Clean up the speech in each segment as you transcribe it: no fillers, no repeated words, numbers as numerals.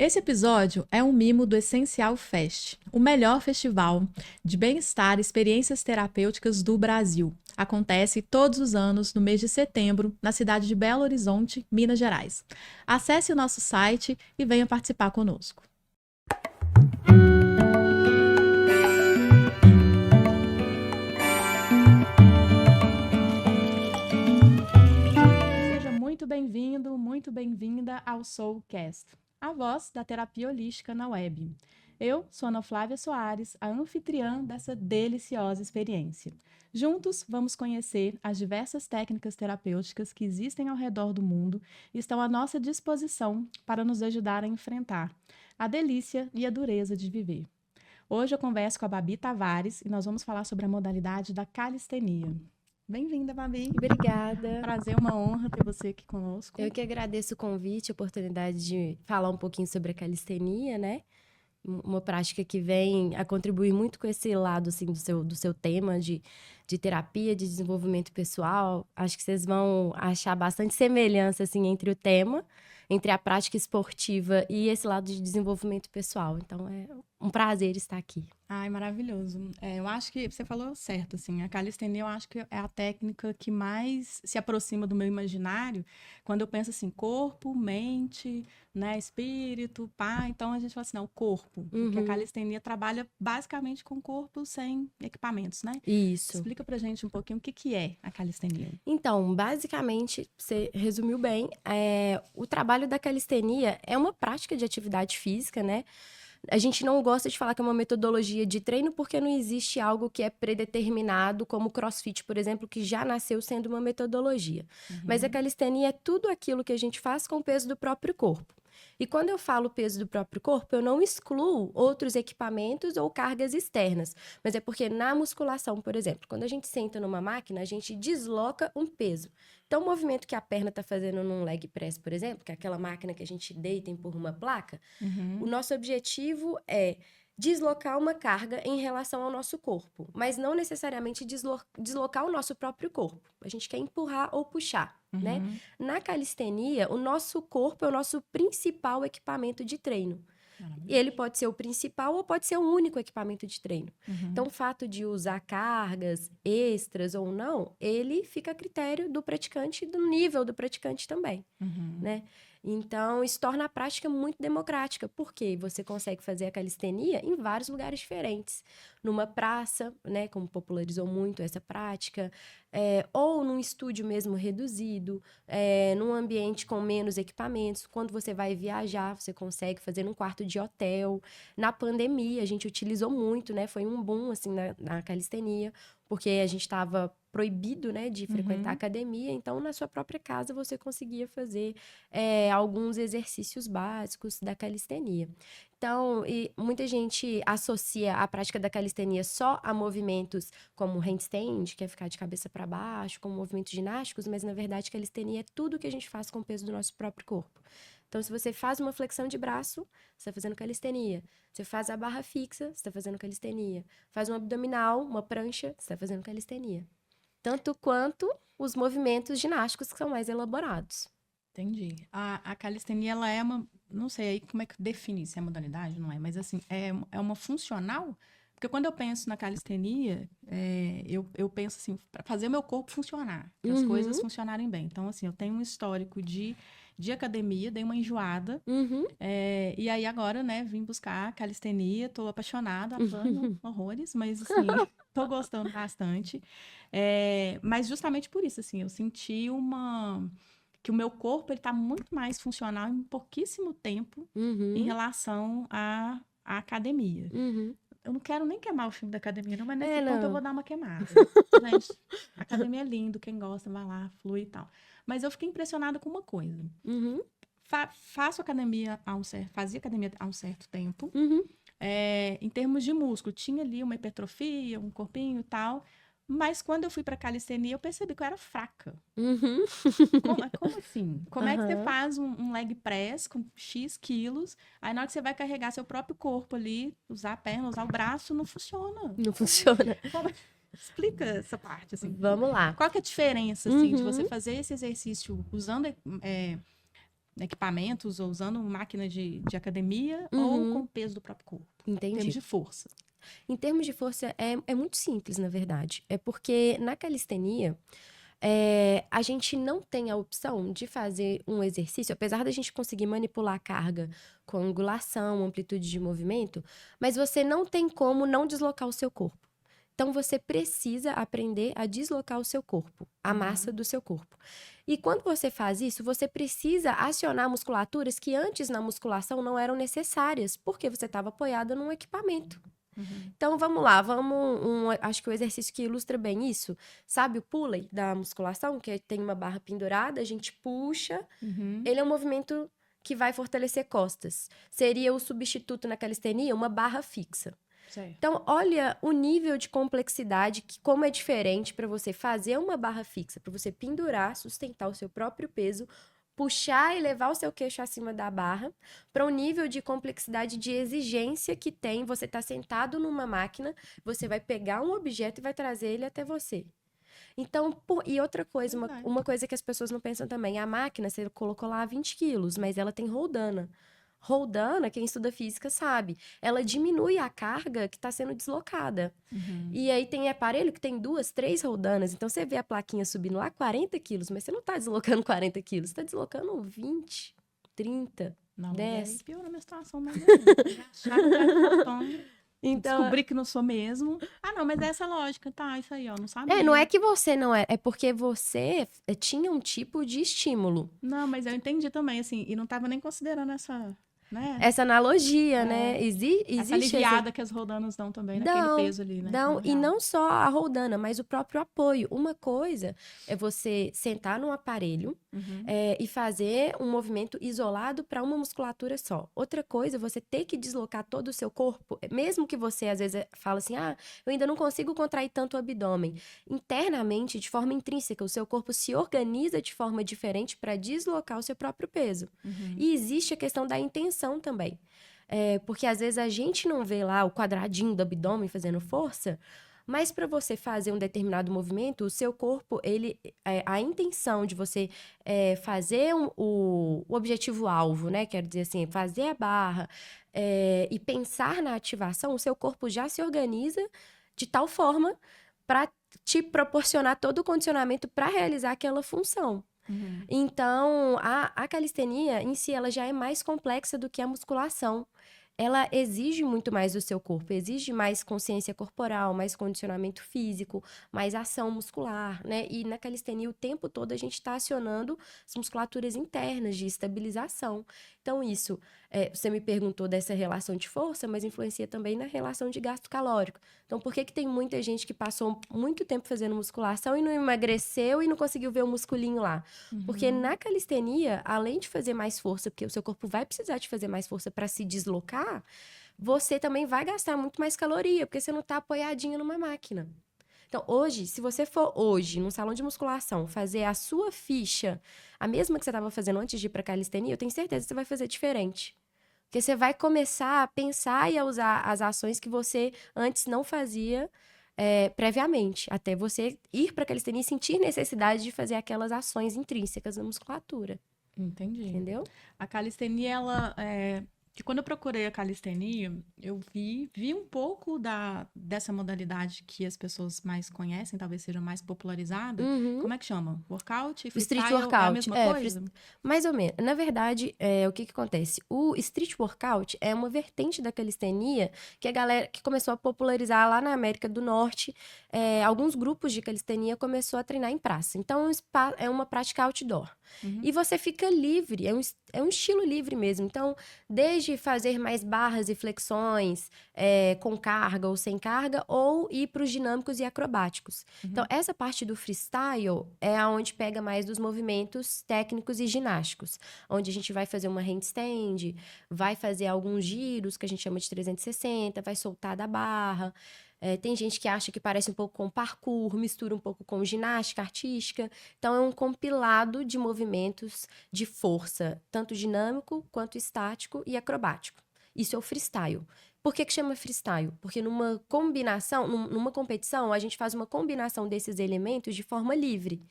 Esse episódio é um mimo do Essencial Fest, o melhor festival de bem-estar e experiências terapêuticas do Brasil. Acontece todos os anos, no mês de setembro, na cidade de Belo Horizonte, Minas Gerais. Acesse o nosso site e venha participar conosco. Seja muito bem-vindo, muito bem-vinda ao Soulcast, a voz da terapia holística na web. Eu sou Ana Flávia Soares, a anfitriã dessa deliciosa experiência. Juntos, vamos conhecer as diversas técnicas terapêuticas que existem ao redor do mundo e estão à nossa disposição para nos ajudar a enfrentar a delícia e a dureza de viver. Hoje eu converso com a Babi Tavares e nós vamos falar sobre a modalidade da calistenia. Bem-vinda, Babi. Obrigada. Prazer, uma honra ter você aqui conosco. Eu que agradeço o convite, a oportunidade de falar um pouquinho sobre a calistenia, né? Uma prática que vem a contribuir muito com esse lado assim, do seu tema de terapia, de desenvolvimento pessoal. Acho que vocês vão achar bastante semelhança assim, entre o tema, entre a prática esportiva e esse lado de desenvolvimento pessoal. Então, é um prazer estar aqui. Ai, maravilhoso. Eu acho que você falou certo, assim, a calistenia eu acho que é a técnica que mais se aproxima do meu imaginário, quando eu penso assim, corpo, mente, né, espírito, pá, então a gente fala assim, não, o corpo, porque a calistenia trabalha basicamente com o corpo sem equipamentos, né? Isso. Explica pra gente um pouquinho o que é a calistenia. Então, basicamente, você resumiu bem, o trabalho da calistenia é uma prática de atividade física, né? A gente não gosta de falar que é uma metodologia de treino porque não existe algo que é predeterminado, como o CrossFit, por exemplo, que já nasceu sendo uma metodologia. Mas a calistenia é tudo aquilo que a gente faz com o peso do próprio corpo. E quando eu falo peso do próprio corpo, eu não excluo outros equipamentos ou cargas externas. Mas é porque na musculação, por exemplo, quando a gente senta numa máquina, a gente desloca um peso. Então, o movimento que a perna está fazendo num leg press, por exemplo, que é aquela máquina que a gente deita e empurra uma placa, o nosso objetivo é deslocar uma carga em relação ao nosso corpo, mas não necessariamente deslocar o nosso próprio corpo. A gente quer empurrar ou puxar, né? Na calistenia, o nosso corpo é o nosso principal equipamento de treino. E ele pode ser o principal ou pode ser o único equipamento de treino. Então, o fato de usar cargas extras ou não, ele fica a critério do praticante, do nível do praticante também, né? Então, isso torna a prática muito democrática, porque você consegue fazer a calistenia em vários lugares diferentes. Numa praça, né, como popularizou muito essa prática, ou num estúdio mesmo reduzido, num ambiente com menos equipamentos. Quando você vai viajar, você consegue fazer num quarto de hotel. Na pandemia, a gente utilizou muito, né? Foi um boom, assim, na calistenia, porque a gente estava proibido, né, de frequentar a academia. Então, na sua própria casa, você conseguia fazer alguns exercícios básicos da calistenia. Então, muita gente associa a prática da calistenia só a movimentos como handstand, que é ficar de cabeça para baixo, como movimentos ginásticos, mas, na verdade, calistenia é tudo que a gente faz com o peso do nosso próprio corpo. Então, se você faz uma flexão de braço, você está fazendo calistenia. Você faz a barra fixa, você está fazendo calistenia. Faz um abdominal, uma prancha, você está fazendo calistenia. Tanto quanto os movimentos ginásticos que são mais elaborados. Entendi. A calistenia, ela é uma... Não sei aí como é que define se é modalidade, não é? Mas, assim, é uma funcional? Porque quando eu penso na calistenia, eu penso, assim, para fazer o meu corpo funcionar. Para as coisas funcionarem bem. Então, assim, eu tenho um histórico de academia, dei uma enjoada. E aí, agora, né, vim buscar calistenia. Tô apaixonada, apanho horrores. Mas, assim, tô gostando bastante. Mas justamente por isso, assim, eu senti que o meu corpo ele tá muito mais funcional em pouquíssimo tempo em relação à academia. Eu não quero nem queimar o filme da academia, não, mas nesse ponto eu vou dar uma queimada. Gente, a academia é lindo, quem gosta vai lá, flui e tal. Mas eu fiquei impressionada com uma coisa. Faço academia fazia academia há um certo tempo. Em termos de músculo, tinha ali uma hipertrofia, um corpinho e tal. Mas quando eu fui pra calistenia, eu percebi que eu era fraca. Como assim? Como é que você faz um leg press com X quilos, aí na hora que você vai carregar seu próprio corpo ali, usar a perna, usar o braço, não funciona. Não funciona. Explica essa parte, assim. Vamos lá. Qual que é a diferença, assim, de você fazer esse exercício usando equipamentos ou usando máquina de academia ou com o peso do próprio corpo? Em Entendi. termos de força. Em termos de força, é muito simples, na verdade. É porque na calistenia, a gente não tem a opção de fazer um exercício, apesar da gente conseguir manipular a carga com angulação, amplitude de movimento, mas você não tem como não deslocar o seu corpo. Então, você precisa aprender a deslocar o seu corpo, a massa do seu corpo. E quando você faz isso, você precisa acionar musculaturas que antes na musculação não eram necessárias, porque você estava apoiada num equipamento. Então, vamos lá, acho que o exercício que ilustra bem isso, sabe o pulley da musculação, que tem uma barra pendurada, a gente puxa, ele é um movimento que vai fortalecer costas. Seria o substituto na calistenia, uma barra fixa. Certo. Então, olha o nível de complexidade, como é diferente para você fazer uma barra fixa, para você pendurar, sustentar o seu próprio peso, puxar e levar o seu queixo acima da barra, para um nível de complexidade de exigência que tem você estar sentado numa máquina, você vai pegar um objeto e vai trazer ele até você. Então, e outra coisa, uma coisa que as pessoas não pensam também, a máquina, você colocou lá 20 quilos, mas ela tem roldana. Roldana, quem estuda física sabe, ela diminui a carga que está sendo deslocada. E aí tem aparelho que tem 2, 3 roldanas. Então, você vê a plaquinha subindo lá 40 quilos, mas você não está deslocando 40 quilos, você está deslocando 20, 30, não, 10. Aí piorou a minha situação, mas então, descobri que não sou mesmo. Ah, não, mas é essa lógica, tá? Isso aí, ó, não sabia. Não é que você não é porque você tinha um tipo de estímulo. Não, mas eu entendi também, assim, e não tava nem considerando essa, né? Essa analogia, né? Existe essa aliviada que as roldanas dão também naquele peso ali, né? E não só a roldana, mas o próprio apoio. Uma coisa é você sentar num aparelho e fazer um movimento isolado para uma musculatura só. Outra coisa é você ter que deslocar todo o seu corpo, mesmo que você às vezes fala assim, eu ainda não consigo contrair tanto o abdômen. Internamente, de forma intrínseca, o seu corpo se organiza de forma diferente para deslocar o seu próprio peso. E existe a questão da intenção também. Porque às vezes a gente não vê lá o quadradinho do abdômen fazendo força, mas para você fazer um determinado movimento, o seu corpo, a intenção de você fazer o objetivo-alvo, né? Quero dizer assim, fazer a barra e pensar na ativação, o seu corpo já se organiza de tal forma para te proporcionar todo o condicionamento para realizar aquela função. Então, a calistenia em si, ela já é mais complexa do que a musculação. Ela exige muito mais do seu corpo, exige mais consciência corporal, mais condicionamento físico, mais ação muscular, né? E na calistenia, o tempo todo, a gente está acionando as musculaturas internas de estabilização. Então, isso, você me perguntou dessa relação de força, mas influencia também na relação de gasto calórico. Então, por que tem muita gente que passou muito tempo fazendo musculação e não emagreceu e não conseguiu ver o musculinho lá? Porque na calistenia, além de fazer mais força, porque o seu corpo vai precisar de fazer mais força para se deslocar, você também vai gastar muito mais caloria, porque você não está apoiadinho numa máquina. Então, hoje, se você for hoje, num salão de musculação, fazer a sua ficha, a mesma que você estava fazendo antes de ir para calistenia, eu tenho certeza que você vai fazer diferente. Porque você vai começar a pensar e a usar as ações que você antes não fazia previamente, até você ir para calistenia e sentir necessidade de fazer aquelas ações intrínsecas na musculatura. Entendi. Entendeu? A calistenia, ela que quando eu procurei a calistenia, eu vi um pouco dessa modalidade que as pessoas mais conhecem, talvez seja mais popularizada. Como é que chama? Workout? O street freestyle workout. É a mesma coisa? Mais ou menos. Na verdade, o que acontece? O street workout é uma vertente da calistenia que a galera que começou a popularizar lá na América do Norte. Alguns grupos de calistenia começou a treinar em praça. Então, é uma prática outdoor. E você fica livre, é um estilo livre mesmo. Então, desde fazer mais barras e flexões com carga ou sem carga, ou ir para os dinâmicos e acrobáticos. Então, essa parte do freestyle é aonde pega mais dos movimentos técnicos e ginásticos, onde a gente vai fazer uma handstand, vai fazer alguns giros, que a gente chama de 360, vai soltar da barra. Tem gente que acha que parece um pouco com parkour, mistura um pouco com ginástica artística. Então, é um compilado de movimentos de força, tanto dinâmico quanto estático e acrobático. Isso é o freestyle. Por que chama freestyle? Porque numa combinação, numa competição, a gente faz uma combinação desses elementos de forma livre.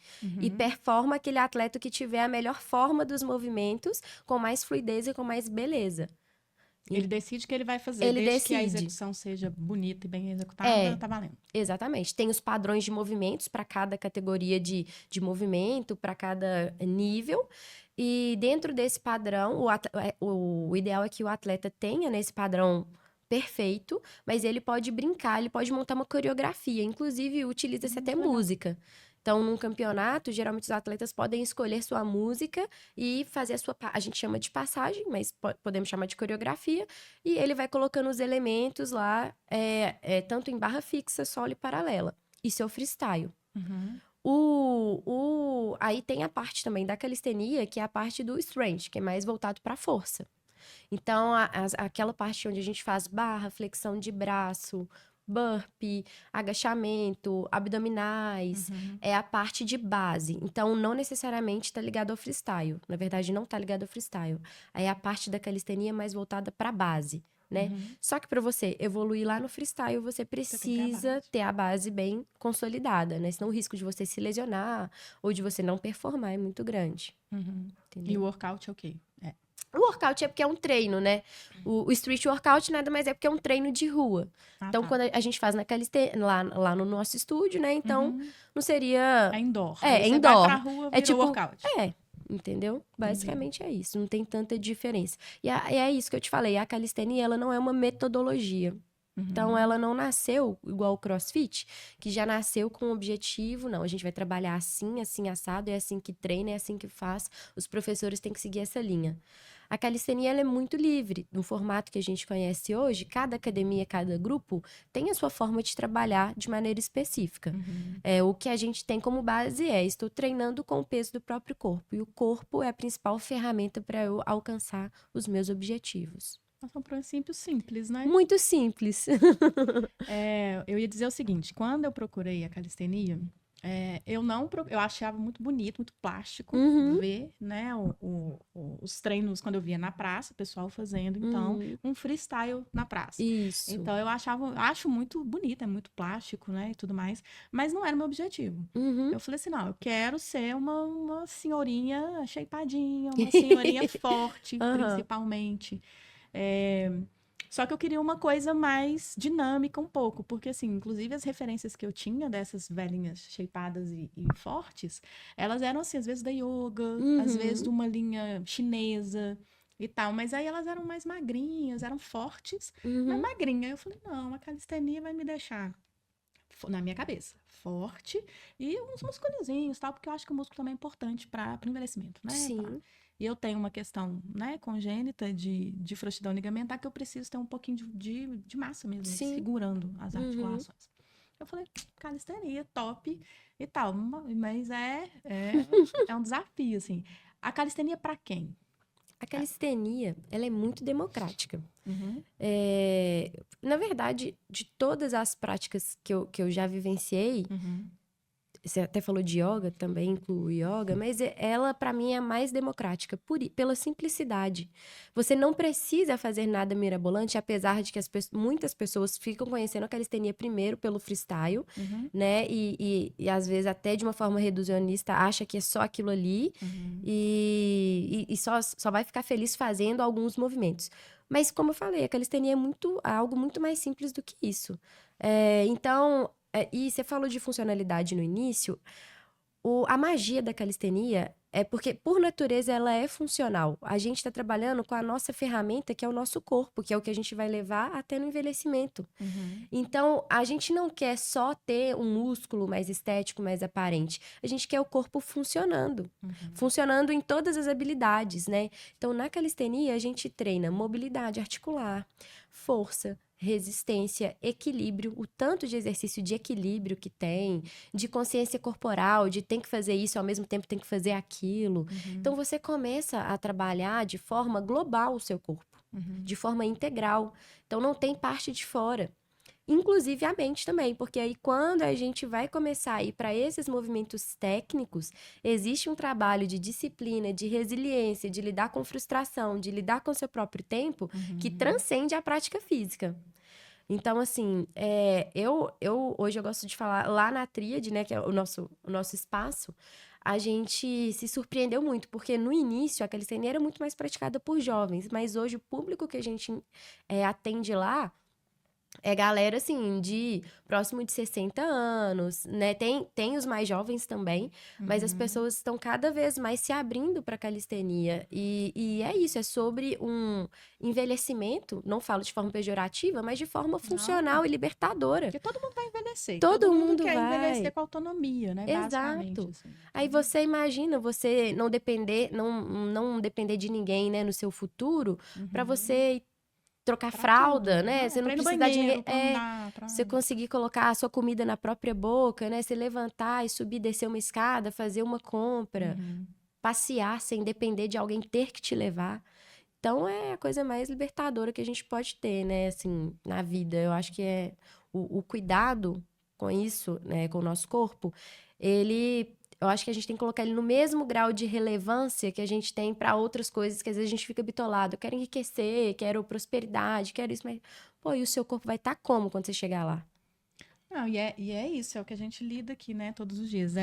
E performa aquele atleta que tiver a melhor forma dos movimentos, com mais fluidez e com mais beleza. Ele decide o que ele vai fazer, Ele desde que a decide. execução seja bonita e bem executada, tá valendo. Exatamente. Tem os padrões de movimentos para cada categoria de movimento, para cada nível. E dentro desse padrão, o ideal é que o atleta tenha nesse padrão perfeito, mas ele pode brincar, ele pode montar uma coreografia. Inclusive, utiliza-se até música. Então, num campeonato, geralmente os atletas podem escolher sua música e fazer a gente chama de passagem, mas podemos chamar de coreografia, e ele vai colocando os elementos lá, tanto em barra fixa, solo e paralela. Isso é o freestyle. Aí tem a parte também da calistenia, que é a parte do strength, que é mais voltado para a força. Então, aquela parte onde a gente faz barra, flexão de braço, burpee, agachamento, abdominais, é a parte de base. Então, não necessariamente está ligado ao freestyle. Na verdade, não está ligado ao freestyle. Aí a parte da calistenia mais voltada para a base, né? Só que para você evoluir lá no freestyle, você precisa ter a base bem consolidada, né? Senão o risco de você se lesionar ou de você não performar é muito grande. E o workout é o quê? O workout é porque é um treino, né? O street workout nada mais é porque é um treino de rua. Então, quando a gente faz lá no nosso estúdio, né? Então, não seria... É indoor. É você indoor. vai pra rua, vira tipo workout. Entendeu? Basicamente é isso. Não tem tanta diferença. E é isso que eu te falei. A calistenia, ela não é uma metodologia. Então, ela não nasceu igual o CrossFit, que já nasceu com um objetivo. Não, a gente vai trabalhar assim, assim, assado, é assim que treina, é assim que faz. Os professores têm que seguir essa linha. A calistenia, ela é muito livre. No formato que a gente conhece hoje, cada academia, cada grupo tem a sua forma de trabalhar de maneira específica. O que a gente tem como base estou treinando com o peso do próprio corpo. E o corpo é a principal ferramenta para eu alcançar os meus objetivos. Nós somos princípios simples, né? Muito simples. Eu ia dizer o seguinte, quando eu procurei a calistenia, eu achava muito bonito, muito plástico ver, né, os treinos quando eu via na praça, o pessoal fazendo, então, um freestyle na praça. Isso. Então, acho muito bonito, é muito plástico, né, e tudo mais, mas não era o meu objetivo. Eu falei assim, não, eu quero ser uma senhorinha shapeadinha, uma senhorinha forte, principalmente. Só que eu queria uma coisa mais dinâmica um pouco, porque assim, inclusive as referências que eu tinha dessas velhinhas shapeadas e fortes, elas eram assim, às vezes da yoga, às vezes de uma linha chinesa e tal, mas aí elas eram mais magrinhas, eram fortes, mas magrinha. Eu falei, não, a calistenia vai me deixar, na minha cabeça, forte e uns musculozinhos, tal, porque eu acho que o músculo também é importante para o envelhecimento, né? Sim. E eu tenho uma questão, né, congênita de frouxidão ligamentar que eu preciso ter um pouquinho de massa mesmo, segurando as articulações. Eu falei, calistenia, top e tal. Mas é um desafio, assim. A calistenia para quem? A calistenia, ela é muito democrática. Na verdade, de todas as práticas que eu já vivenciei, você até falou de yoga, também inclui yoga, mas ela, para mim, é a mais democrática, pela simplicidade. Você não precisa fazer nada mirabolante, apesar de que muitas pessoas ficam conhecendo a calistenia primeiro pelo freestyle, né? E às vezes, até de uma forma reducionista, acha que é só aquilo ali e só vai ficar feliz fazendo alguns movimentos. Mas, como eu falei, a calistenia é algo muito mais simples do que isso. Então... e você falou de funcionalidade no início, a magia da calistenia é porque, por natureza, ela é funcional. A gente está trabalhando com a nossa ferramenta, que é o nosso corpo, que é o que a gente vai levar até no envelhecimento. Então, a gente não quer só ter um músculo mais estético, mais aparente. A gente quer o corpo funcionando. Funcionando em todas as habilidades, né? Então, na calistenia, a gente treina mobilidade articular, força, resistência, equilíbrio, o tanto de exercício de equilíbrio que tem, de consciência corporal, de tem que fazer isso, ao mesmo tempo tem que fazer aquilo. Então, você começa a trabalhar de forma global o seu corpo, de forma integral. Então, não tem parte de fora. inclusive a mente também, porque aí quando a gente vai começar a ir para esses movimentos técnicos, existe um trabalho de disciplina, de resiliência, de lidar com frustração, de lidar com seu próprio tempo, que transcende a prática física. Então, assim, hoje eu gosto de falar lá na Tríade, né, que é o nosso espaço, a gente se surpreendeu muito, porque no início a calistenia era muito mais praticada por jovens, mas hoje o público que a gente atende lá é galera, assim, de próximo de 60 anos, né? Tem os mais jovens também, mas as pessoas estão cada vez mais se abrindo para calistenia. E é isso, é sobre um envelhecimento, não falo de forma pejorativa, mas de forma funcional e libertadora. Porque todo mundo vai envelhecer. Todo mundo quer vai. envelhecer com autonomia, né? Basicamente, Exato. assim. Aí você imagina você não depender de ninguém, né, no seu futuro, para você trocar Pra fralda, tudo. né? Você não Pra ir no precisar de banheiro, ninguém. pra andar, pra... Você conseguir colocar a sua comida na própria boca, né? Você levantar e subir, descer uma escada, fazer uma compra, passear sem depender de alguém ter que te levar. Então é a coisa mais libertadora que a gente pode ter, né? Assim, na vida. Eu acho que é o cuidado com isso, né? Com o nosso corpo, eu acho que a gente tem que colocar ele no mesmo grau de relevância que a gente tem para outras coisas que às vezes a gente fica bitolado. Eu quero enriquecer, quero prosperidade, quero isso, mas... Pô, e o seu corpo vai estar como quando você chegar lá? Não, e é isso, é o que a gente lida aqui, né, todos os dias.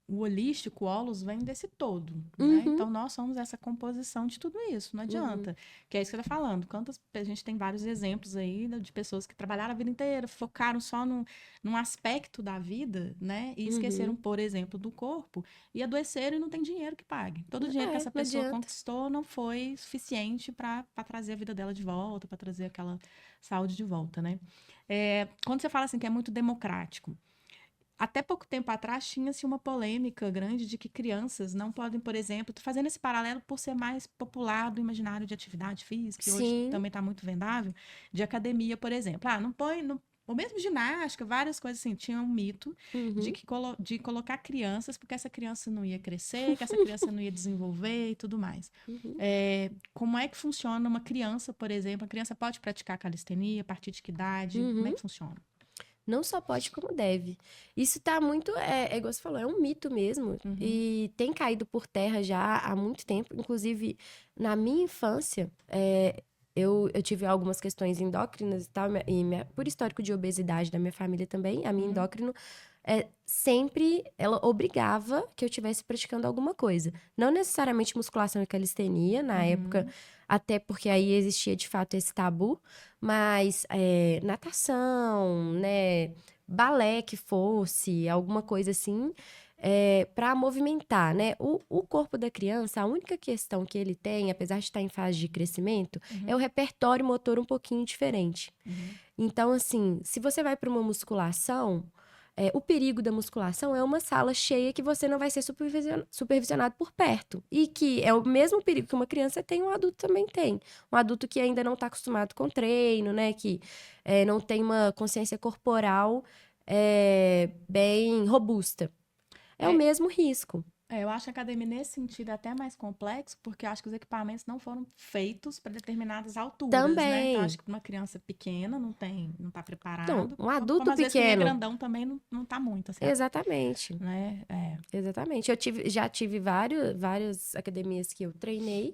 O holístico, o holos, vem desse todo, né? Então, nós somos essa composição de tudo isso, não adianta. Que é isso que você está falando. A gente tem vários exemplos aí de pessoas que trabalharam a vida inteira, focaram só num aspecto da vida, né? E esqueceram, por exemplo, do corpo, e adoeceram e não tem dinheiro que pague. Todo o dinheiro que essa pessoa conquistou não foi suficiente para trazer a vida dela de volta, para trazer aquela saúde de volta, né? Quando você fala assim que é muito democrático, até pouco tempo atrás tinha-se uma polêmica grande de que crianças não podem, por exemplo, tô fazendo esse paralelo por ser mais popular do imaginário de atividade física, que hoje também está muito vendável, de academia, por exemplo. Não põe... ou mesmo ginástica, várias coisas assim. Tinha um mito de colocar crianças, porque essa criança não ia crescer, que essa criança não ia desenvolver e tudo mais. Como é que funciona uma criança, por exemplo? A criança pode praticar calistenia a partir de que idade? Como é que funciona? Não só pode, como deve. Isso tá muito, igual você falou, é um mito mesmo. E tem caído por terra já há muito tempo. Inclusive, na minha infância, eu tive algumas questões endócrinas e tal, por histórico de obesidade da minha família também, a minha endócrino sempre ela obrigava que eu estivesse praticando alguma coisa. Não necessariamente musculação e calistenia, na época, até porque aí existia de fato esse tabu, mas natação, né, balé que fosse, alguma coisa assim, para movimentar, né? O corpo da criança, a única questão que ele tem, apesar de estar em fase de crescimento, é o repertório motor um pouquinho diferente. Então, assim, se você vai para uma musculação, o perigo da musculação é uma sala cheia que você não vai ser supervisionado por perto. E que é o mesmo perigo que uma criança tem, um adulto também tem. Um adulto que ainda não está acostumado com treino, né? Que não tem uma consciência corporal bem robusta. É o mesmo risco. Eu acho a academia, nesse sentido, é até mais complexo, porque eu acho que os equipamentos não foram feitos para determinadas alturas, Também. né? Então, acho que uma criança pequena não está preparado. Não, um adulto como, às vezes, quem pequeno. é grandão também não tá muito, assim. Exatamente. Né? Exatamente. Já tive várias academias que eu treinei,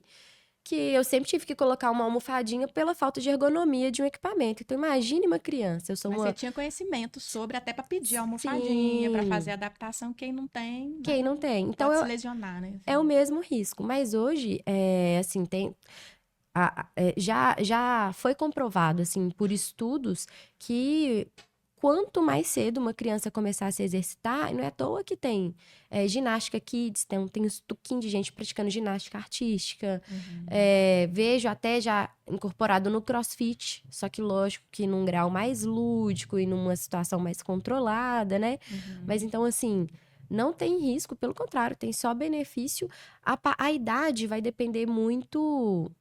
que eu sempre tive que colocar uma almofadinha pela falta de ergonomia de um equipamento. Então, imagine uma criança. Mas você tinha conhecimento sobre, até para pedir a almofadinha, para fazer a adaptação. Quem não tem, quem não tem. Então, pode se lesionar, né? Assim. É o mesmo risco. Mas hoje, assim, já foi comprovado, assim, por estudos, que quanto mais cedo uma criança começar a se exercitar, não é à toa que tem ginástica kids, tem um tuquinho de gente praticando ginástica artística. Vejo até já incorporado no CrossFit, só que lógico que num grau mais lúdico e numa situação mais controlada, né? Mas então, assim, não tem risco, pelo contrário, tem só benefício. A idade vai depender muito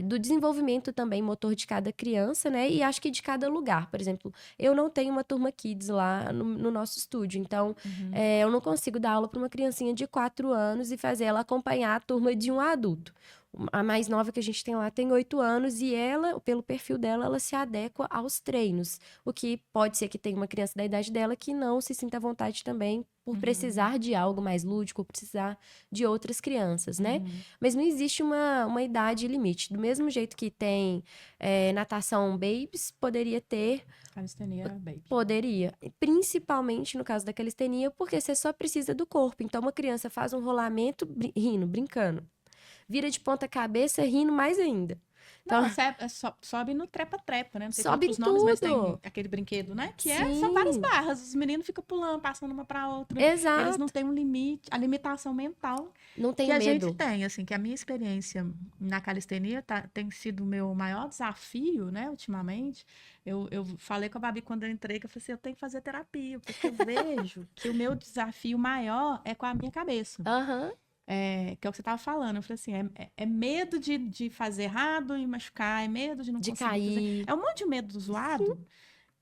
do desenvolvimento também motor de cada criança, né? E acho que de cada lugar. Por exemplo, eu não tenho uma turma kids lá no nosso estúdio, então eu não consigo dar aula para uma criancinha de 4 anos e fazer ela acompanhar a turma de um adulto. A mais nova que a gente tem lá tem 8 anos e ela, pelo perfil dela, ela se adequa aos treinos. O que pode ser que tenha uma criança da idade dela que não se sinta à vontade também por precisar de algo mais lúdico, ou precisar de outras crianças, né? Mas não existe uma idade limite. Do mesmo jeito que tem natação babies, poderia ter... Calistenia baby. Poderia. Principalmente no caso da calistenia, porque você só precisa do corpo. Então, uma criança faz um rolamento rindo, brincando. Vira de ponta cabeça rindo mais ainda. Então, Não, sobe no trepa-trepa, né? Não sei sobe outros em nomes, mas tem tudo. aquele brinquedo, né? Que Sim. são várias barras. Os meninos ficam pulando, passando uma pra outra. Exato. Eles não têm um limite, a limitação mental Não que tenho a medo. gente tem, assim, que a minha experiência na calistenia tem sido o meu maior desafio, né, ultimamente. Eu falei com a Babi quando eu entrei, que eu falei assim, eu tenho que fazer terapia, porque eu vejo que o meu desafio maior é com a minha cabeça. Aham. Que é o que você estava falando. Eu falei assim, é medo de fazer errado e machucar, é medo de não De conseguir fazer. cair. É um monte de medo do zoado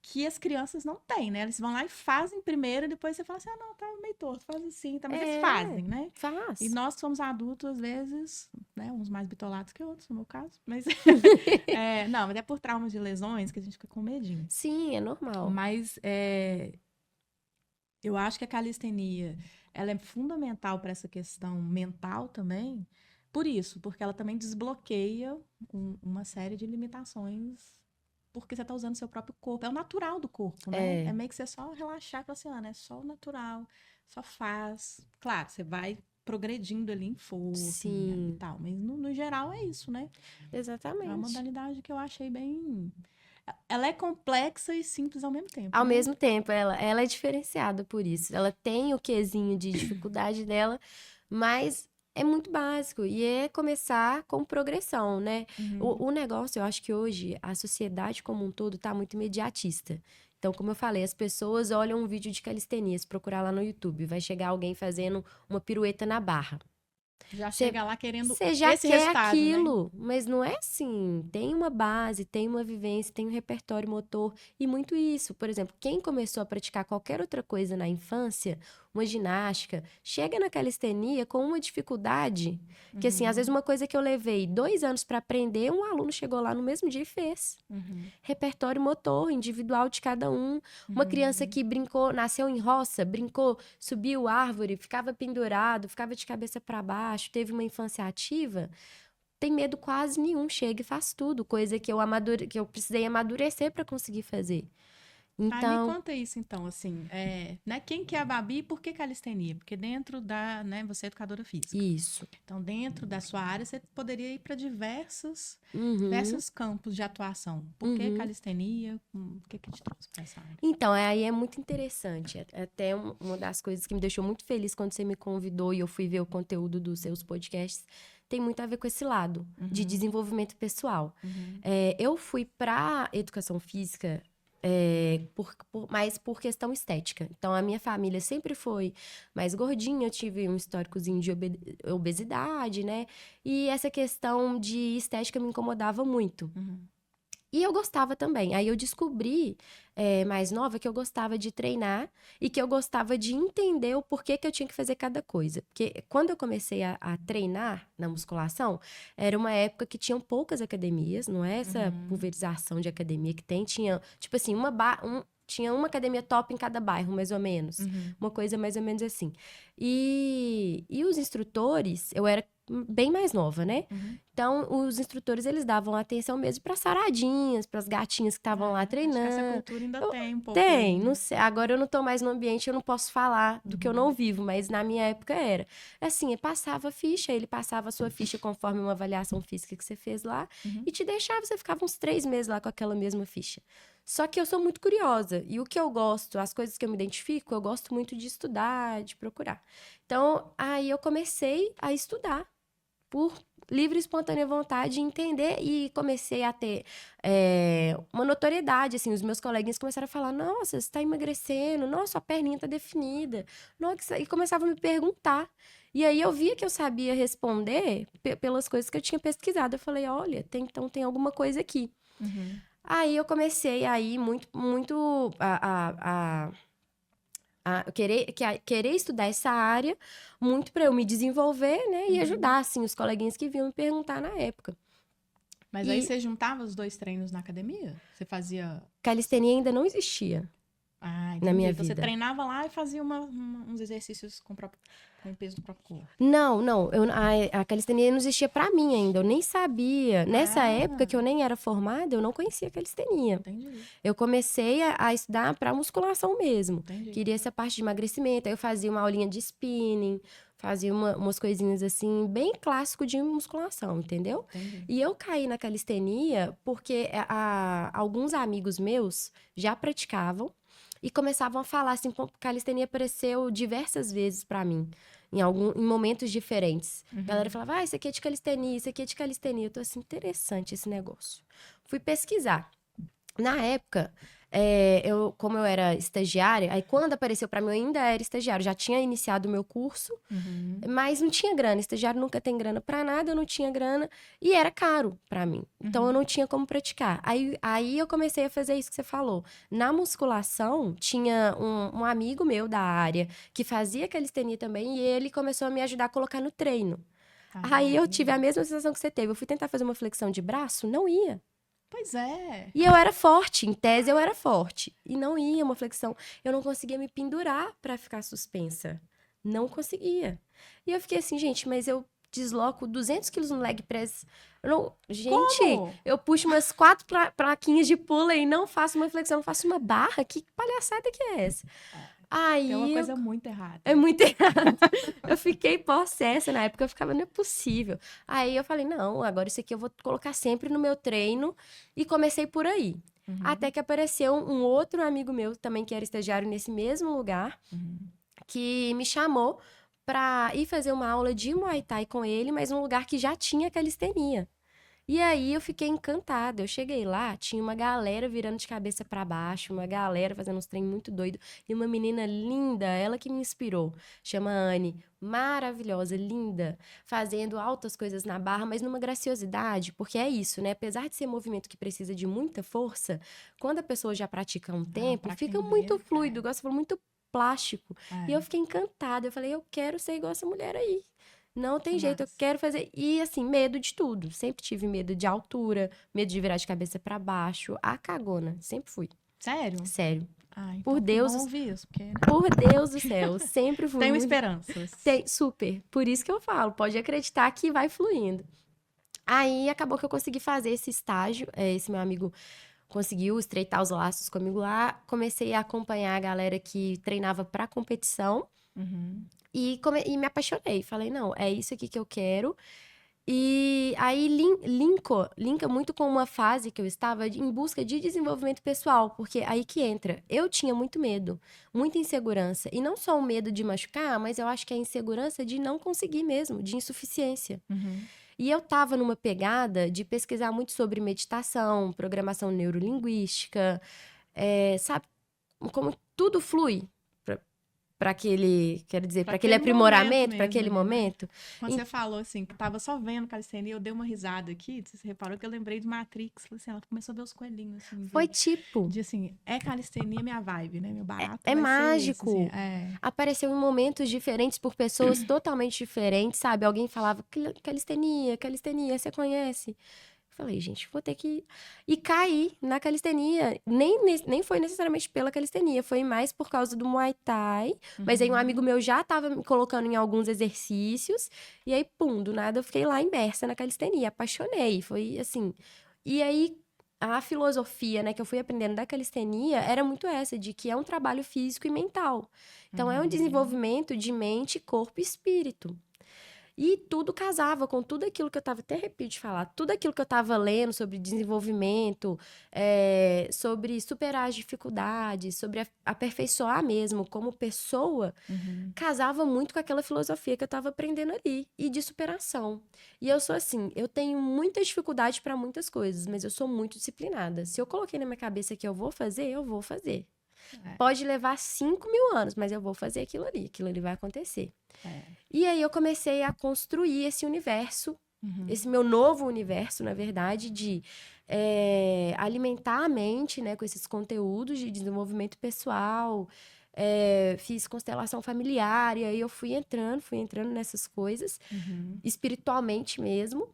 que as crianças não têm, né? Eles vão lá e fazem primeiro, e depois você fala assim, não, tá meio torto, faz assim, tá? Mas eles fazem, né? Faz. E nós somos adultos, às vezes, né? Uns mais bitolados que outros, no meu caso. Mas, não, mas é por traumas de lesões que a gente fica com medinho. Sim, é normal. Mas eu acho que a calistenia, ela é fundamental para essa questão mental também, por isso, porque ela também desbloqueia uma série de limitações, porque você está usando seu próprio corpo. É o natural do corpo, né? É meio que você só relaxar e falar assim, Ana, é só o natural, só faz. Claro, você vai progredindo ali em força e tal, mas no geral é isso, né? Exatamente. É uma modalidade que eu achei bem... Ela é complexa e simples ao mesmo tempo. Ao né? mesmo tempo, ela é diferenciada por isso. Ela tem o quezinho de dificuldade dela, mas é muito básico. E é começar com progressão, né? O negócio, eu acho que hoje a sociedade como um todo tá muito imediatista. Então, como eu falei, as pessoas olham um vídeo de calistenia, se procurar lá no YouTube, vai chegar alguém fazendo uma pirueta na barra. Já chega lá querendo Você já esse quer resultado, aquilo, né? mas não é assim. Tem uma base, tem uma vivência, tem um repertório motor e muito isso. Por exemplo, quem começou a praticar qualquer outra coisa na infância, uma ginástica, chega na calistenia com uma dificuldade que, assim, às vezes uma coisa que eu levei 2 anos para aprender, um aluno chegou lá no mesmo dia e fez. Repertório motor individual de cada um. Uma criança que brincou, nasceu em roça, brincou, subiu árvore, ficava pendurado, ficava de cabeça para baixo, teve uma infância ativa, tem medo quase nenhum, chega e faz tudo, coisa que eu precisei amadurecer para conseguir fazer. Me Então, conta isso, então, assim, né? Quem que é a Babi e por que calistenia? Porque dentro né, você é educadora física. isso. Então, dentro da sua área, você poderia ir para diversos campos de atuação. Por que calistenia? O que te trouxe para essa área? Então, aí é muito interessante. Até uma das coisas que me deixou muito feliz quando você me convidou e eu fui ver o conteúdo dos seus podcasts, tem muito a ver com esse lado de desenvolvimento pessoal. Eu fui para educação física mais por questão estética. Então, a minha família sempre foi mais gordinha, eu tive um históricozinho de obesidade, né? E essa questão de estética me incomodava muito. E eu gostava também. Aí eu descobri, mais nova, que eu gostava de treinar e que eu gostava de entender o porquê que eu tinha que fazer cada coisa. Porque quando eu comecei a treinar na musculação, era uma época que tinham poucas academias, não é essa pulverização de academia que tem. Tinha, tipo assim, tinha uma academia top em cada bairro, mais ou menos. Uma coisa mais ou menos assim. E os instrutores, eu era bem mais nova, né? Então, os instrutores, eles davam atenção mesmo para saradinhas, para as gatinhas que estavam lá treinando. Acho que essa cultura ainda tem um pouco. Tem, não sei. Agora eu não tô mais no ambiente, eu não posso falar do que eu não vivo, mas na minha época era. Assim, passava a ficha, ele passava a sua ficha conforme uma avaliação física que você fez lá e te deixava, você ficava uns 3 meses lá com aquela mesma ficha. Só que eu sou muito curiosa e o que eu gosto, as coisas que eu me identifico, eu gosto muito de estudar, de procurar. Então, aí eu comecei a estudar por livre e espontânea vontade, entender, e comecei a ter uma notoriedade, assim, os meus coleguinhas começaram a falar, nossa, você está emagrecendo, nossa, sua perninha está definida, nossa, e começavam a me perguntar, e aí eu via que eu sabia responder pelas coisas que eu tinha pesquisado, eu falei, olha, então tem alguma coisa aqui. Aí eu comecei a ir muito querer estudar essa área muito para eu me desenvolver, né? E ajudar, assim, os coleguinhas que vinham me perguntar na época. Mas aí você juntava os 2 treinos na academia? Você fazia... Calistenia ainda não existia Ah, na entendi. minha Então você vida. treinava lá e fazia uns exercícios com o peso do próprio corpo. Não. A calistenia não existia pra mim ainda. Eu nem sabia. Nessa época que eu nem era formada, eu não conhecia calistenia. Entendi. Eu comecei a estudar pra musculação mesmo. Entendi. Queria essa parte de emagrecimento. Aí eu fazia uma aulinha de spinning, fazia umas coisinhas assim, bem clássico de musculação, entendeu? Entendi. E eu caí na calistenia porque alguns amigos meus já praticavam e começavam a falar assim, calistenia apareceu diversas vezes pra mim. Em momentos diferentes. A galera falava, isso aqui é de calistenia, isso aqui é de calistenia. Eu tô assim, interessante esse negócio. Fui pesquisar. Na época, como eu era estagiária, aí quando apareceu pra mim, eu ainda era estagiária. Já tinha iniciado o meu curso, mas não tinha grana. Estagiário nunca tem grana pra nada, eu não tinha grana. E era caro pra mim. Então, eu não tinha como praticar. Aí eu comecei a fazer isso que você falou. Na musculação, tinha um amigo meu da área que fazia calistenia também. E ele começou a me ajudar a colocar no treino. Aí eu tive a mesma sensação que você teve. Eu fui tentar fazer uma flexão de braço, não ia. Pois é. E eu era forte, em tese eu era forte. E não ia uma flexão. Eu não conseguia me pendurar pra ficar suspensa. Não conseguia. E eu fiquei assim, gente, mas eu desloco 200 quilos no leg press. Gente, Como? eu puxo umas 4 plaquinhas de pula e não faço uma flexão, faço uma barra. Que palhaçada que é essa? Aí Tem uma coisa muito errada. é muito errado. Eu fiquei possessa na época, eu ficava, não é possível. Aí eu falei, não, agora isso aqui eu vou colocar sempre no meu treino. E comecei por aí. Até que apareceu um outro amigo meu, também que era estagiário nesse mesmo lugar, que me chamou pra ir fazer uma aula de Muay Thai com ele, mas num lugar que já tinha calistenia. E aí eu fiquei encantada. Eu cheguei lá, tinha uma galera virando de cabeça pra baixo, uma galera fazendo uns trem muito doido e uma menina linda, ela que me inspirou, chama Anne, maravilhosa, linda, fazendo altas coisas na barra, mas numa graciosidade, porque é isso, né? Apesar de ser movimento que precisa de muita força, quando a pessoa já pratica há um tempo, pra fica quem muito vê, fluido, igual você falou, muito plástico. É. E eu fiquei encantada. Eu falei, eu quero ser igual essa mulher aí. Não tem Que jeito, eu massa. quero fazer. E assim, medo de tudo. Sempre tive medo de altura, medo de virar de cabeça pra baixo. A cagona, sempre fui. Sério? Sério. Ah, então Por que Deus, bom ouvir isso, porque por Deus do céu, sempre fui tenho muito. esperanças. Tem, super. Por isso que eu falo, pode acreditar que vai fluindo. Aí acabou que eu consegui fazer esse estágio. Esse meu amigo conseguiu estreitar os laços comigo lá. Comecei a acompanhar a galera que treinava pra competição. E me apaixonei. Falei, não, é isso aqui que eu quero. E aí linka muito com uma fase que eu estava em busca de desenvolvimento pessoal, porque aí que entra. Eu tinha muito medo, muita insegurança. E não só o medo de machucar, mas eu acho que é a insegurança de não conseguir mesmo, de insuficiência. E eu estava numa pegada de pesquisar muito sobre meditação, programação neurolinguística, sabe? Como tudo flui para aquele, quero dizer, para aquele aprimoramento, para aquele momento. Né? Quando você falou assim, que tava só vendo calistenia, eu dei uma risada aqui, você reparou que eu lembrei de Matrix, falei assim, ela começou a ver os coelhinhos, assim. Foi tipo... De assim, calistenia minha vibe, né? Meu barato É vai mágico. ser esse, assim, Apareceu em momentos diferentes por pessoas totalmente diferentes, sabe? Alguém falava, calistenia, você conhece? Falei, gente, vou ter que... E caí na calistenia. Nem foi necessariamente pela calistenia, foi mais por causa do Muay Thai. Mas aí um amigo meu já tava me colocando em alguns exercícios. E aí, pum, do nada eu fiquei lá imersa na calistenia. Apaixonei, foi assim... E aí, a filosofia, né, que eu fui aprendendo da calistenia era muito essa, de que é um trabalho físico e mental. Então, é um desenvolvimento de mente, corpo e espírito. E tudo casava com tudo aquilo que eu estava, até arrepio de falar, tudo aquilo que eu estava lendo sobre desenvolvimento, sobre superar as dificuldades, sobre aperfeiçoar mesmo como pessoa, casava muito com aquela filosofia que eu estava aprendendo ali, e de superação. E eu sou assim, eu tenho muita dificuldade para muitas coisas, mas eu sou muito disciplinada. Se eu coloquei na minha cabeça que eu vou fazer, eu vou fazer. Pode levar 5.000 anos, mas eu vou fazer aquilo ali vai acontecer. E aí eu comecei a construir esse universo, esse meu novo universo, na verdade, de alimentar a mente, né, com esses conteúdos de desenvolvimento pessoal, fiz constelação familiar, e aí eu fui entrando nessas coisas, espiritualmente mesmo.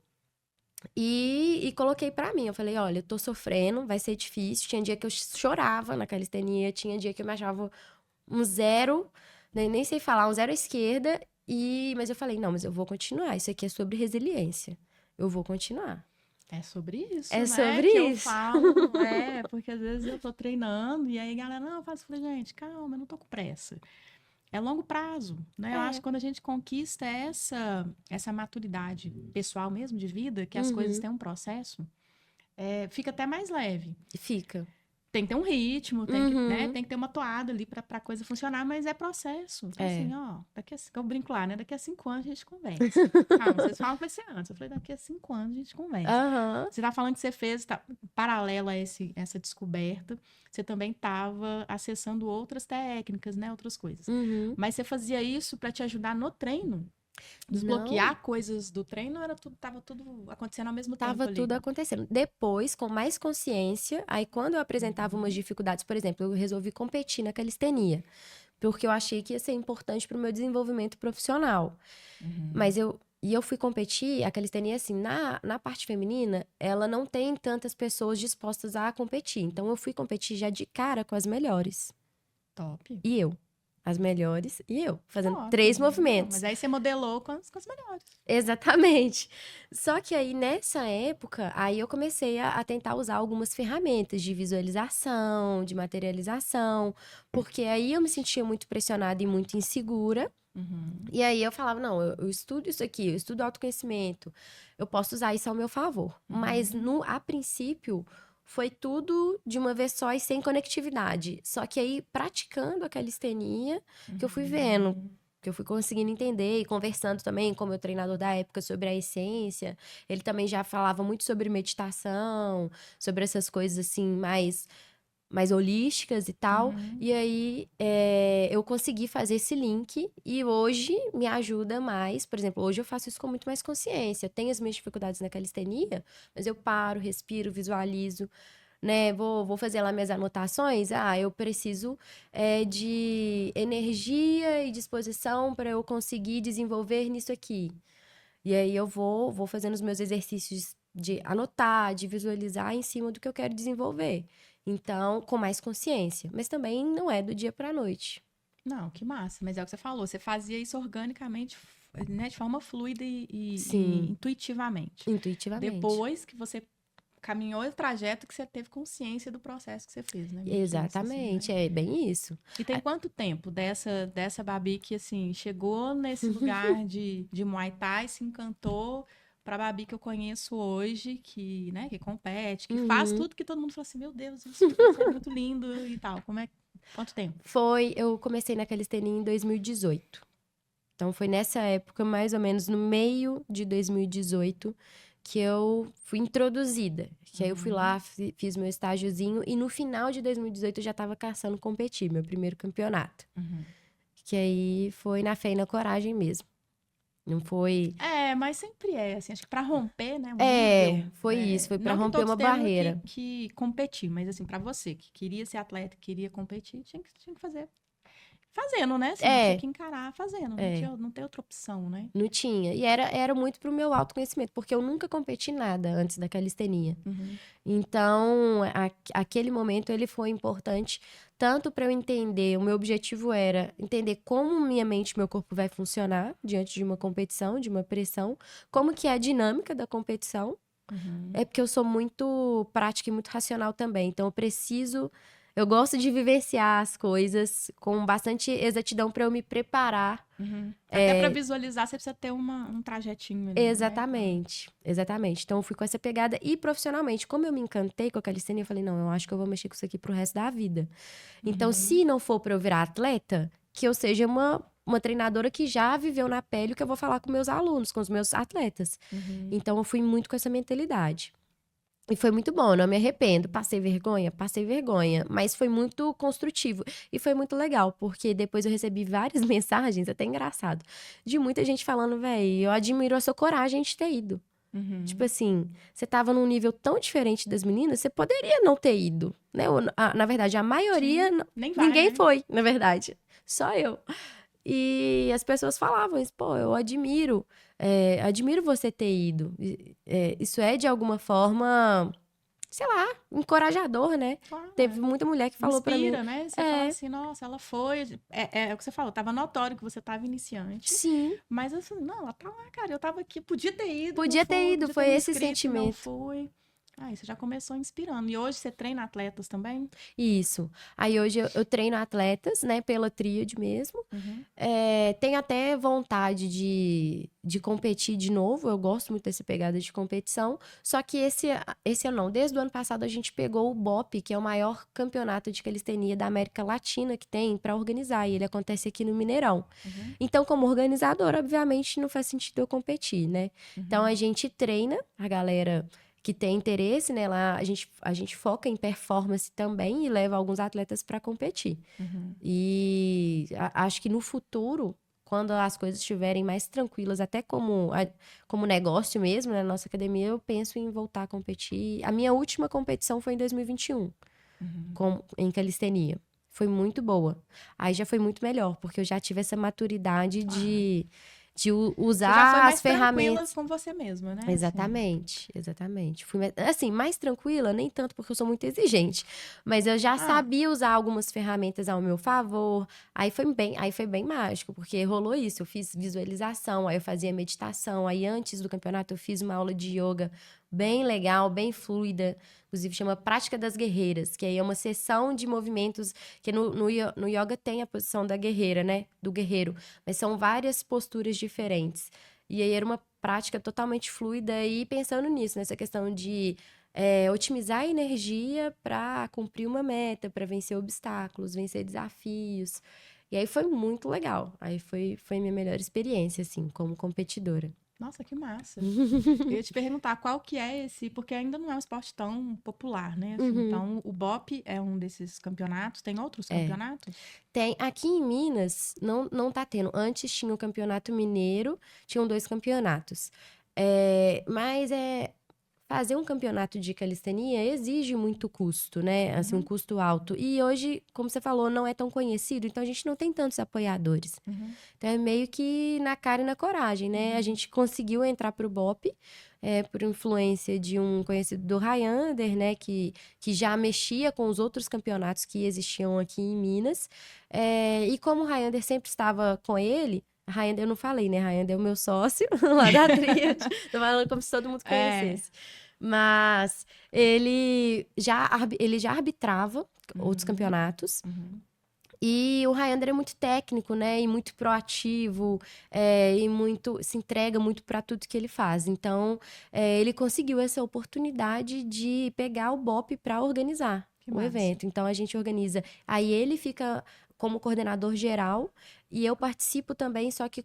E coloquei pra mim, eu falei, olha, eu tô sofrendo, vai ser difícil. Tinha dia que eu chorava na calistenia, tinha dia que eu me achava um zero, nem sei falar, um zero à esquerda. Mas eu falei, não, mas eu vou continuar, isso aqui é sobre resiliência. Eu vou continuar. É sobre isso, É né? sobre que isso. Eu falo, porque às vezes eu tô treinando e aí a galera, não, eu faço, falei, gente, calma, eu não tô com pressa. É longo prazo, né? Eu acho que quando a gente conquista essa maturidade pessoal mesmo, de vida, que as coisas têm um processo, fica até mais leve. Fica. Tem que ter um ritmo, tem que ter uma toada ali pra coisa funcionar, mas é processo. Assim, ó, eu brinco lá, né? Daqui a 5 anos a gente conversa. Calma, vocês falam que vai ser antes. Eu falei, daqui a 5 anos a gente conversa. Você tá falando que você fez, paralelo a essa descoberta, você também estava acessando outras técnicas, né? Outras coisas. Mas você fazia isso para te ajudar no treino? Desbloquear coisas do treino, tava tudo acontecendo ao mesmo tempo Tava ali? tudo acontecendo. Depois, com mais consciência, aí quando eu apresentava umas dificuldades, por exemplo, eu resolvi competir na calistenia, porque eu achei que ia ser importante para o meu desenvolvimento profissional. Mas eu fui competir, a calistenia, assim, na parte feminina, ela não tem tantas pessoas dispostas a competir. Então, eu fui competir já de cara com as melhores. Top. E eu. As melhores e eu, fazendo Top. 3 movimentos. Mas aí você modelou com as melhores. Exatamente. Só que aí, nessa época, aí eu comecei a tentar usar algumas ferramentas de visualização, de materialização, porque aí eu me sentia muito pressionada e muito insegura. E aí eu falava, não, eu estudo isso aqui, eu estudo autoconhecimento, eu posso usar isso ao meu favor. Mas, a princípio, foi tudo de uma vez só e sem conectividade. Só que aí, praticando a calistenia, que eu fui vendo, que eu fui conseguindo entender e conversando também com o meu treinador da época sobre a essência. Ele também já falava muito sobre meditação, sobre essas coisas assim, mais holísticas e tal. E aí, eu consegui fazer esse link e hoje me ajuda mais. Por exemplo, hoje eu faço isso com muito mais consciência. Eu tenho as minhas dificuldades na calistenia, mas eu paro, respiro, visualizo, né? Vou fazer lá minhas anotações. Eu preciso de energia e disposição para eu conseguir desenvolver nisso aqui. E aí eu vou fazendo os meus exercícios de anotar, de visualizar em cima do que eu quero desenvolver. Então, com mais consciência. Mas também não é do dia para a noite. Não, que massa. Mas é o que você falou. Você fazia isso organicamente, né? De forma fluida e intuitivamente. Intuitivamente. Depois que você caminhou o trajeto que você teve consciência do processo que você fez, né? Exatamente, assim, né? é bem isso. E tem quanto tempo dessa Babi que, assim, chegou nesse lugar de Muay Thai, se encantou pra Babi que eu conheço hoje, que, né, que compete, que faz tudo que todo mundo fala assim, meu Deus, isso é muito lindo e tal. Quanto tempo? Eu comecei na calistenia em 2018. Então, foi nessa época, mais ou menos no meio de 2018, que eu fui introduzida. Que aí eu fui lá, fiz meu estágiozinho, e no final de 2018 eu já tava caçando competir, meu primeiro campeonato. Que aí foi na fé e na coragem mesmo. Não foi... Mas sempre assim, acho que pra romper, né, nível, foi isso, foi pra romper uma barreira. Que competir, mas assim, pra você, que queria ser atleta, queria competir, tinha que fazer. Fazendo, né? Assim, tinha que encarar fazendo. Não tem outra opção, né? Não tinha. E era muito pro meu autoconhecimento, porque eu nunca competi nada antes da calistenia. Então, aquele momento, ele foi importante tanto para eu entender, o meu objetivo era entender como minha mente e meu corpo vai funcionar diante de uma competição, de uma pressão, como que é a dinâmica da competição. É porque eu sou muito prática e muito racional também. Então, eu gosto de vivenciar as coisas com bastante exatidão para eu me preparar. Até para visualizar, você precisa ter um trajetinho ali. Exatamente, né? Exatamente. Então, eu fui com essa pegada. E profissionalmente, como eu me encantei com a calistenia, eu falei, não, eu acho que eu vou mexer com isso aqui pro resto da vida. Então, se não for para eu virar atleta, que eu seja uma treinadora que já viveu na pele o que eu vou falar com meus alunos, com os meus atletas. Então, eu fui muito com essa mentalidade. E foi muito bom, não me arrependo. Passei vergonha, mas foi muito construtivo. E foi muito legal, porque depois eu recebi várias mensagens, até engraçado, de muita gente falando, véi, eu admiro a sua coragem de ter ido. Tipo assim, você tava num nível tão diferente das meninas, você poderia não ter ido, né? Na verdade, a maioria, Nem vai, ninguém né? foi, na verdade. Só eu. E as pessoas falavam isso, pô, eu admiro você ter ido. Isso é, de alguma forma, sei lá, encorajador, né? Claro, Teve muita mulher que falou pra mim, inspira, né? Você fala assim, nossa, ela foi. É o que você falou, tava notório que você tava iniciante. sim, Mas assim, não, ela tá lá, cara. Eu tava aqui, podia ter ido, não podia ter fui, ido, podia ter foi me esse inscrito e não sentimento. fui. Aí você já começou inspirando. E hoje você treina atletas também? Isso. Aí hoje eu treino atletas, né, pela tríade mesmo. Uhum. Tenho até vontade de competir de novo, eu gosto muito dessa pegada de competição. Só que esse ano não, desde o ano passado a gente pegou o BOP, que é o maior campeonato de calistenia da América Latina que tem, para organizar. E ele acontece aqui no Mineirão. Uhum. Então, como organizador, obviamente não faz sentido eu competir, né? Então a gente treina a galera que tem interesse, né? Lá a gente foca em performance também e leva alguns atletas para competir. Uhum. E acho que no futuro, quando as coisas estiverem mais tranquilas, até como negócio mesmo, né? Nossa academia, eu penso em voltar a competir. A minha última competição foi em 2021, em calistenia. Foi muito boa. Aí já foi muito melhor, porque eu já tive essa maturidade de Você já foi usar mais as tranquila ferramentas. com você mesma, né? Assim. Exatamente, exatamente. Fui, assim, mais tranquila, nem tanto porque eu sou muito exigente, mas eu já Ah, sabia usar algumas ferramentas ao meu favor. Aí foi bem mágico, porque rolou isso. Eu fiz visualização, aí eu fazia meditação, aí antes do campeonato eu fiz uma aula de yoga bem legal, bem fluida, inclusive chama Prática das Guerreiras, que aí é uma sessão de movimentos que no yoga tem a posição da guerreira, né? Do guerreiro, mas são várias posturas diferentes. E aí era uma prática totalmente fluida e pensando nisso, nessa questão de otimizar a energia para cumprir uma meta, para vencer obstáculos, vencer desafios. E aí foi muito legal. Aí foi minha melhor experiência, assim, como competidora. nossa, que massa. Eu ia te perguntar qual que é esse, porque ainda não é um esporte tão popular, né? Assim, Uhum. então, o BOP é um desses campeonatos. Tem outros É. campeonatos? Tem, aqui em Minas, não tá tendo. Antes tinha o Campeonato Mineiro, tinham 2 campeonatos. Mas fazer um campeonato de calistenia exige muito custo, né? Assim, um Uhum, custo alto. E hoje, como você falou, não é tão conhecido, então a gente não tem tantos apoiadores. uhum, Então é meio que na cara e na coragem, né? A uhum. gente conseguiu entrar pro BOP, por influência de um conhecido do Rayander, né? Que já mexia com os outros campeonatos que existiam aqui em Minas. E como o Rayander sempre estava com ele. Rayander, eu não falei, né? Rayander é o meu sócio lá da Tríade. Tô falando como se todo mundo É. conhecesse. Mas ele já arbitrava outros Uhum, campeonatos. uhum. E o Highlander é muito técnico, né? E muito proativo, e muito se entrega muito para tudo que ele faz. Então, ele conseguiu essa oportunidade de pegar o BOP para organizar Que o massa. evento. Então, a gente organiza. Aí ele fica como coordenador geral e eu participo também, só que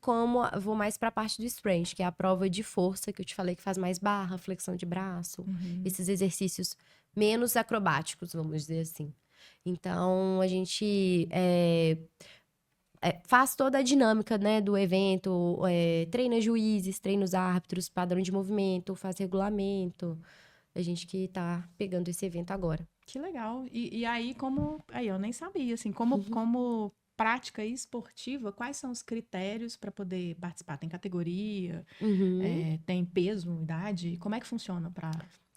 vou mais para a parte do strength, que é a prova de força que eu te falei que faz mais barra, flexão de braço, Uhum. esses exercícios menos acrobáticos, vamos dizer assim. Então, a gente faz toda a dinâmica, né, do evento, treina juízes, treina os árbitros, padrão de movimento, faz regulamento. A gente que tá pegando esse evento agora. Que legal. E aí, como. Aí, eu nem sabia, assim, como prática esportiva, quais são os critérios para poder participar? Tem categoria, Uhum. tem peso, idade? Como é que funciona para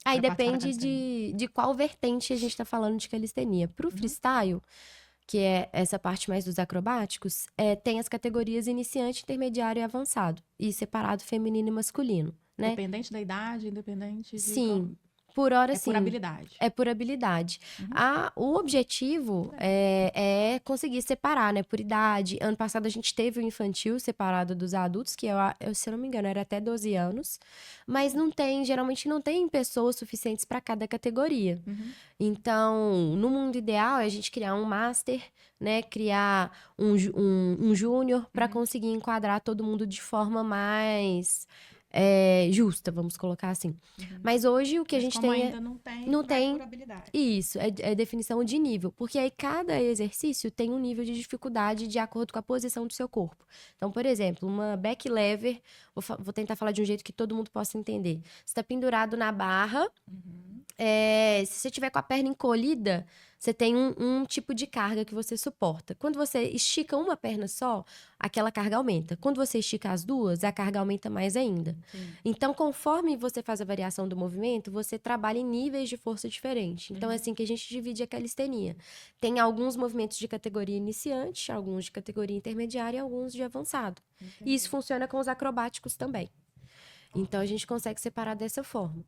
Aí participar da depende calistenia? de qual vertente a gente tá falando de calistenia. Pro Uhum. freestyle, que é essa parte mais dos acrobáticos, tem as categorias iniciante, intermediário e avançado. E separado feminino e masculino, né? Independente da idade, independente de qual. Sim, por hora É por sim. habilidade. É por habilidade. Uhum. O objetivo Legal. é conseguir separar, né? Por idade. Ano passado a gente teve o infantil separado dos adultos, que se eu não me engano, era até 12 anos. Mas geralmente não tem pessoas suficientes para cada categoria. Uhum. Então, no mundo ideal, é a gente criar um master, né? Criar um júnior para Uhum. conseguir enquadrar todo mundo de forma justa, vamos colocar assim. Mas hoje o que a Mas gente como tem ainda não tem, não vai tem por habilidade. isso, é definição de nível. Porque aí cada exercício tem um nível de dificuldade de acordo com a posição do seu corpo. Então, por exemplo, uma back lever, vou tentar falar de um jeito que todo mundo possa entender. Você está pendurado na barra, se você tiver com a perna encolhida, você tem um tipo de carga que você suporta. Quando você estica uma perna só, aquela carga aumenta. Quando você estica as duas, a carga aumenta mais ainda. Sim. Então, conforme você faz a variação do movimento, você trabalha em níveis de força diferentes. Então, é assim que a gente divide a calistenia. Tem alguns movimentos de categoria iniciante, alguns de categoria intermediária e alguns de avançado. E isso funciona com os acrobáticos também. Então, a gente consegue separar dessa forma.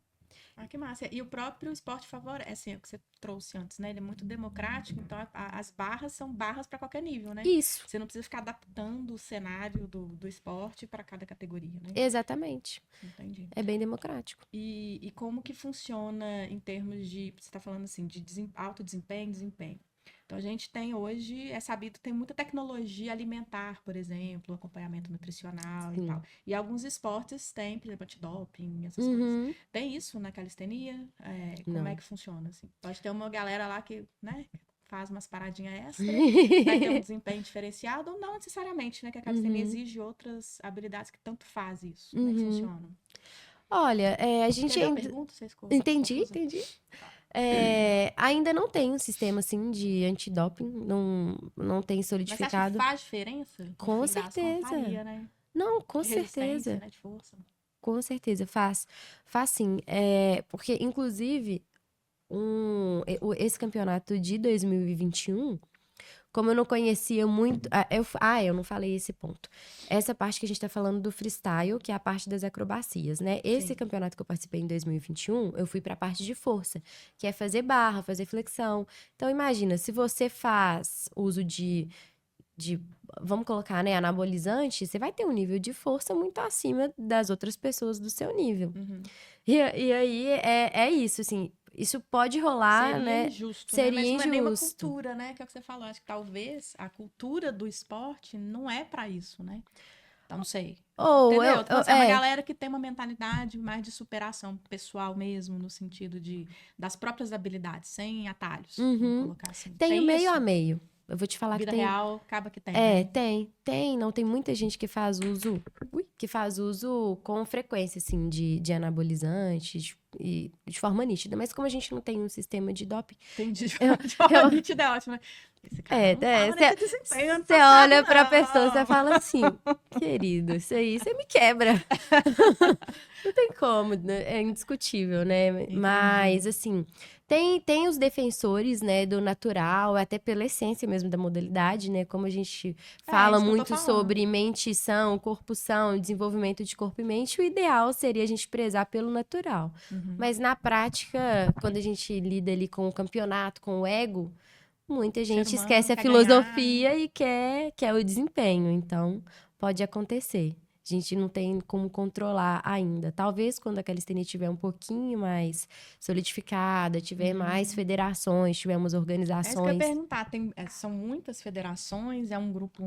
Ah, que massa. E o próprio esporte favorece, assim, o que você trouxe antes, né? Ele é muito democrático, então as barras são barras para qualquer nível, né? Isso, Você não precisa ficar adaptando o cenário do esporte para cada categoria, né? exatamente. Entendi. É bem democrático. E como que funciona em termos de, você está falando assim, de alto desempenho, desempenho. Então, a gente tem hoje, é sabido, tem muita tecnologia alimentar, por exemplo, acompanhamento nutricional e tal. Sim. E alguns esportes têm, por exemplo, antidoping, essas coisas. Uhum. Tem isso na calistenia? Como é Não. que funciona, assim? Pode ter uma galera lá que, né, faz umas paradinhas extra, vai ter um desempenho diferenciado, ou não necessariamente, né? Que a calistenia exige outras habilidades que tanto faz isso. Como é que funciona? Olha, a gente Entendeu a ainda... pergunta? Você ficou Entendi, confusa? entendi. Ainda não tem um sistema, assim, de antidoping. Não tem Mas você acha que solidificado. faz diferença? No Com fim das contas, certeza. faria, né? Não, com De resistência, certeza. né? De força. Com certeza, faz. Faz sim. Porque, inclusive, esse campeonato de 2021, como eu não conhecia muito. Eu não falei esse ponto. Essa parte que a gente tá falando do freestyle, que é a parte das acrobacias, né? Esse Sim. campeonato que eu participei em 2021, eu fui pra parte de força, que é fazer barra, fazer flexão. Então, imagina, se você faz uso de vamos colocar, né, anabolizante, você vai ter um nível de força muito acima das outras pessoas do seu nível. E aí é isso, assim, isso pode rolar, Seria né? injusto, né? Seria Mas não é nem uma injusto. cultura, né? Que é o que você falou. Acho que talvez a cultura do esporte não é pra isso, né? Então, não sei. Ou Entendeu? Tô falando assim, é uma galera que tem uma mentalidade mais de superação pessoal mesmo, no sentido das próprias habilidades, sem atalhos, vamos uhum. colocar assim. Tem o Tem meio a isso? meio. Eu vou te falar que Vida tem. real acaba que tem, né? Não, tem muita gente que faz uso, que faz uso com frequência, assim, de anabolizantes e de forma nítida. Mas como a gente não tem um sistema de doping, Entendi. De eu, forma eu, nítida é ótimo. Esse cara não tava nesse desempenho ano você passado, olha pra pessoa, você não. fala assim, querido, isso aí você me quebra. Não tem como, né? É indiscutível, né? Entendi. Mas, assim, tem os defensores, né, do natural, até pela essência mesmo da modalidade, né? Como a gente fala Isso que eu tô muito falando. sobre mente são, corpo são, desenvolvimento de corpo e mente, o ideal seria a gente prezar pelo natural. Mas na prática, quando a gente lida ali com o campeonato, com o ego, muita O ser gente humano esquece a quer ganhar. filosofia e quer o desempenho. Então, pode acontecer. A gente não tem como controlar ainda. Talvez quando a calistenia estiver um pouquinho mais solidificada, tiver mais federações, tivermos É isso que eu ia organizações. perguntar. São muitas federações, é um grupo.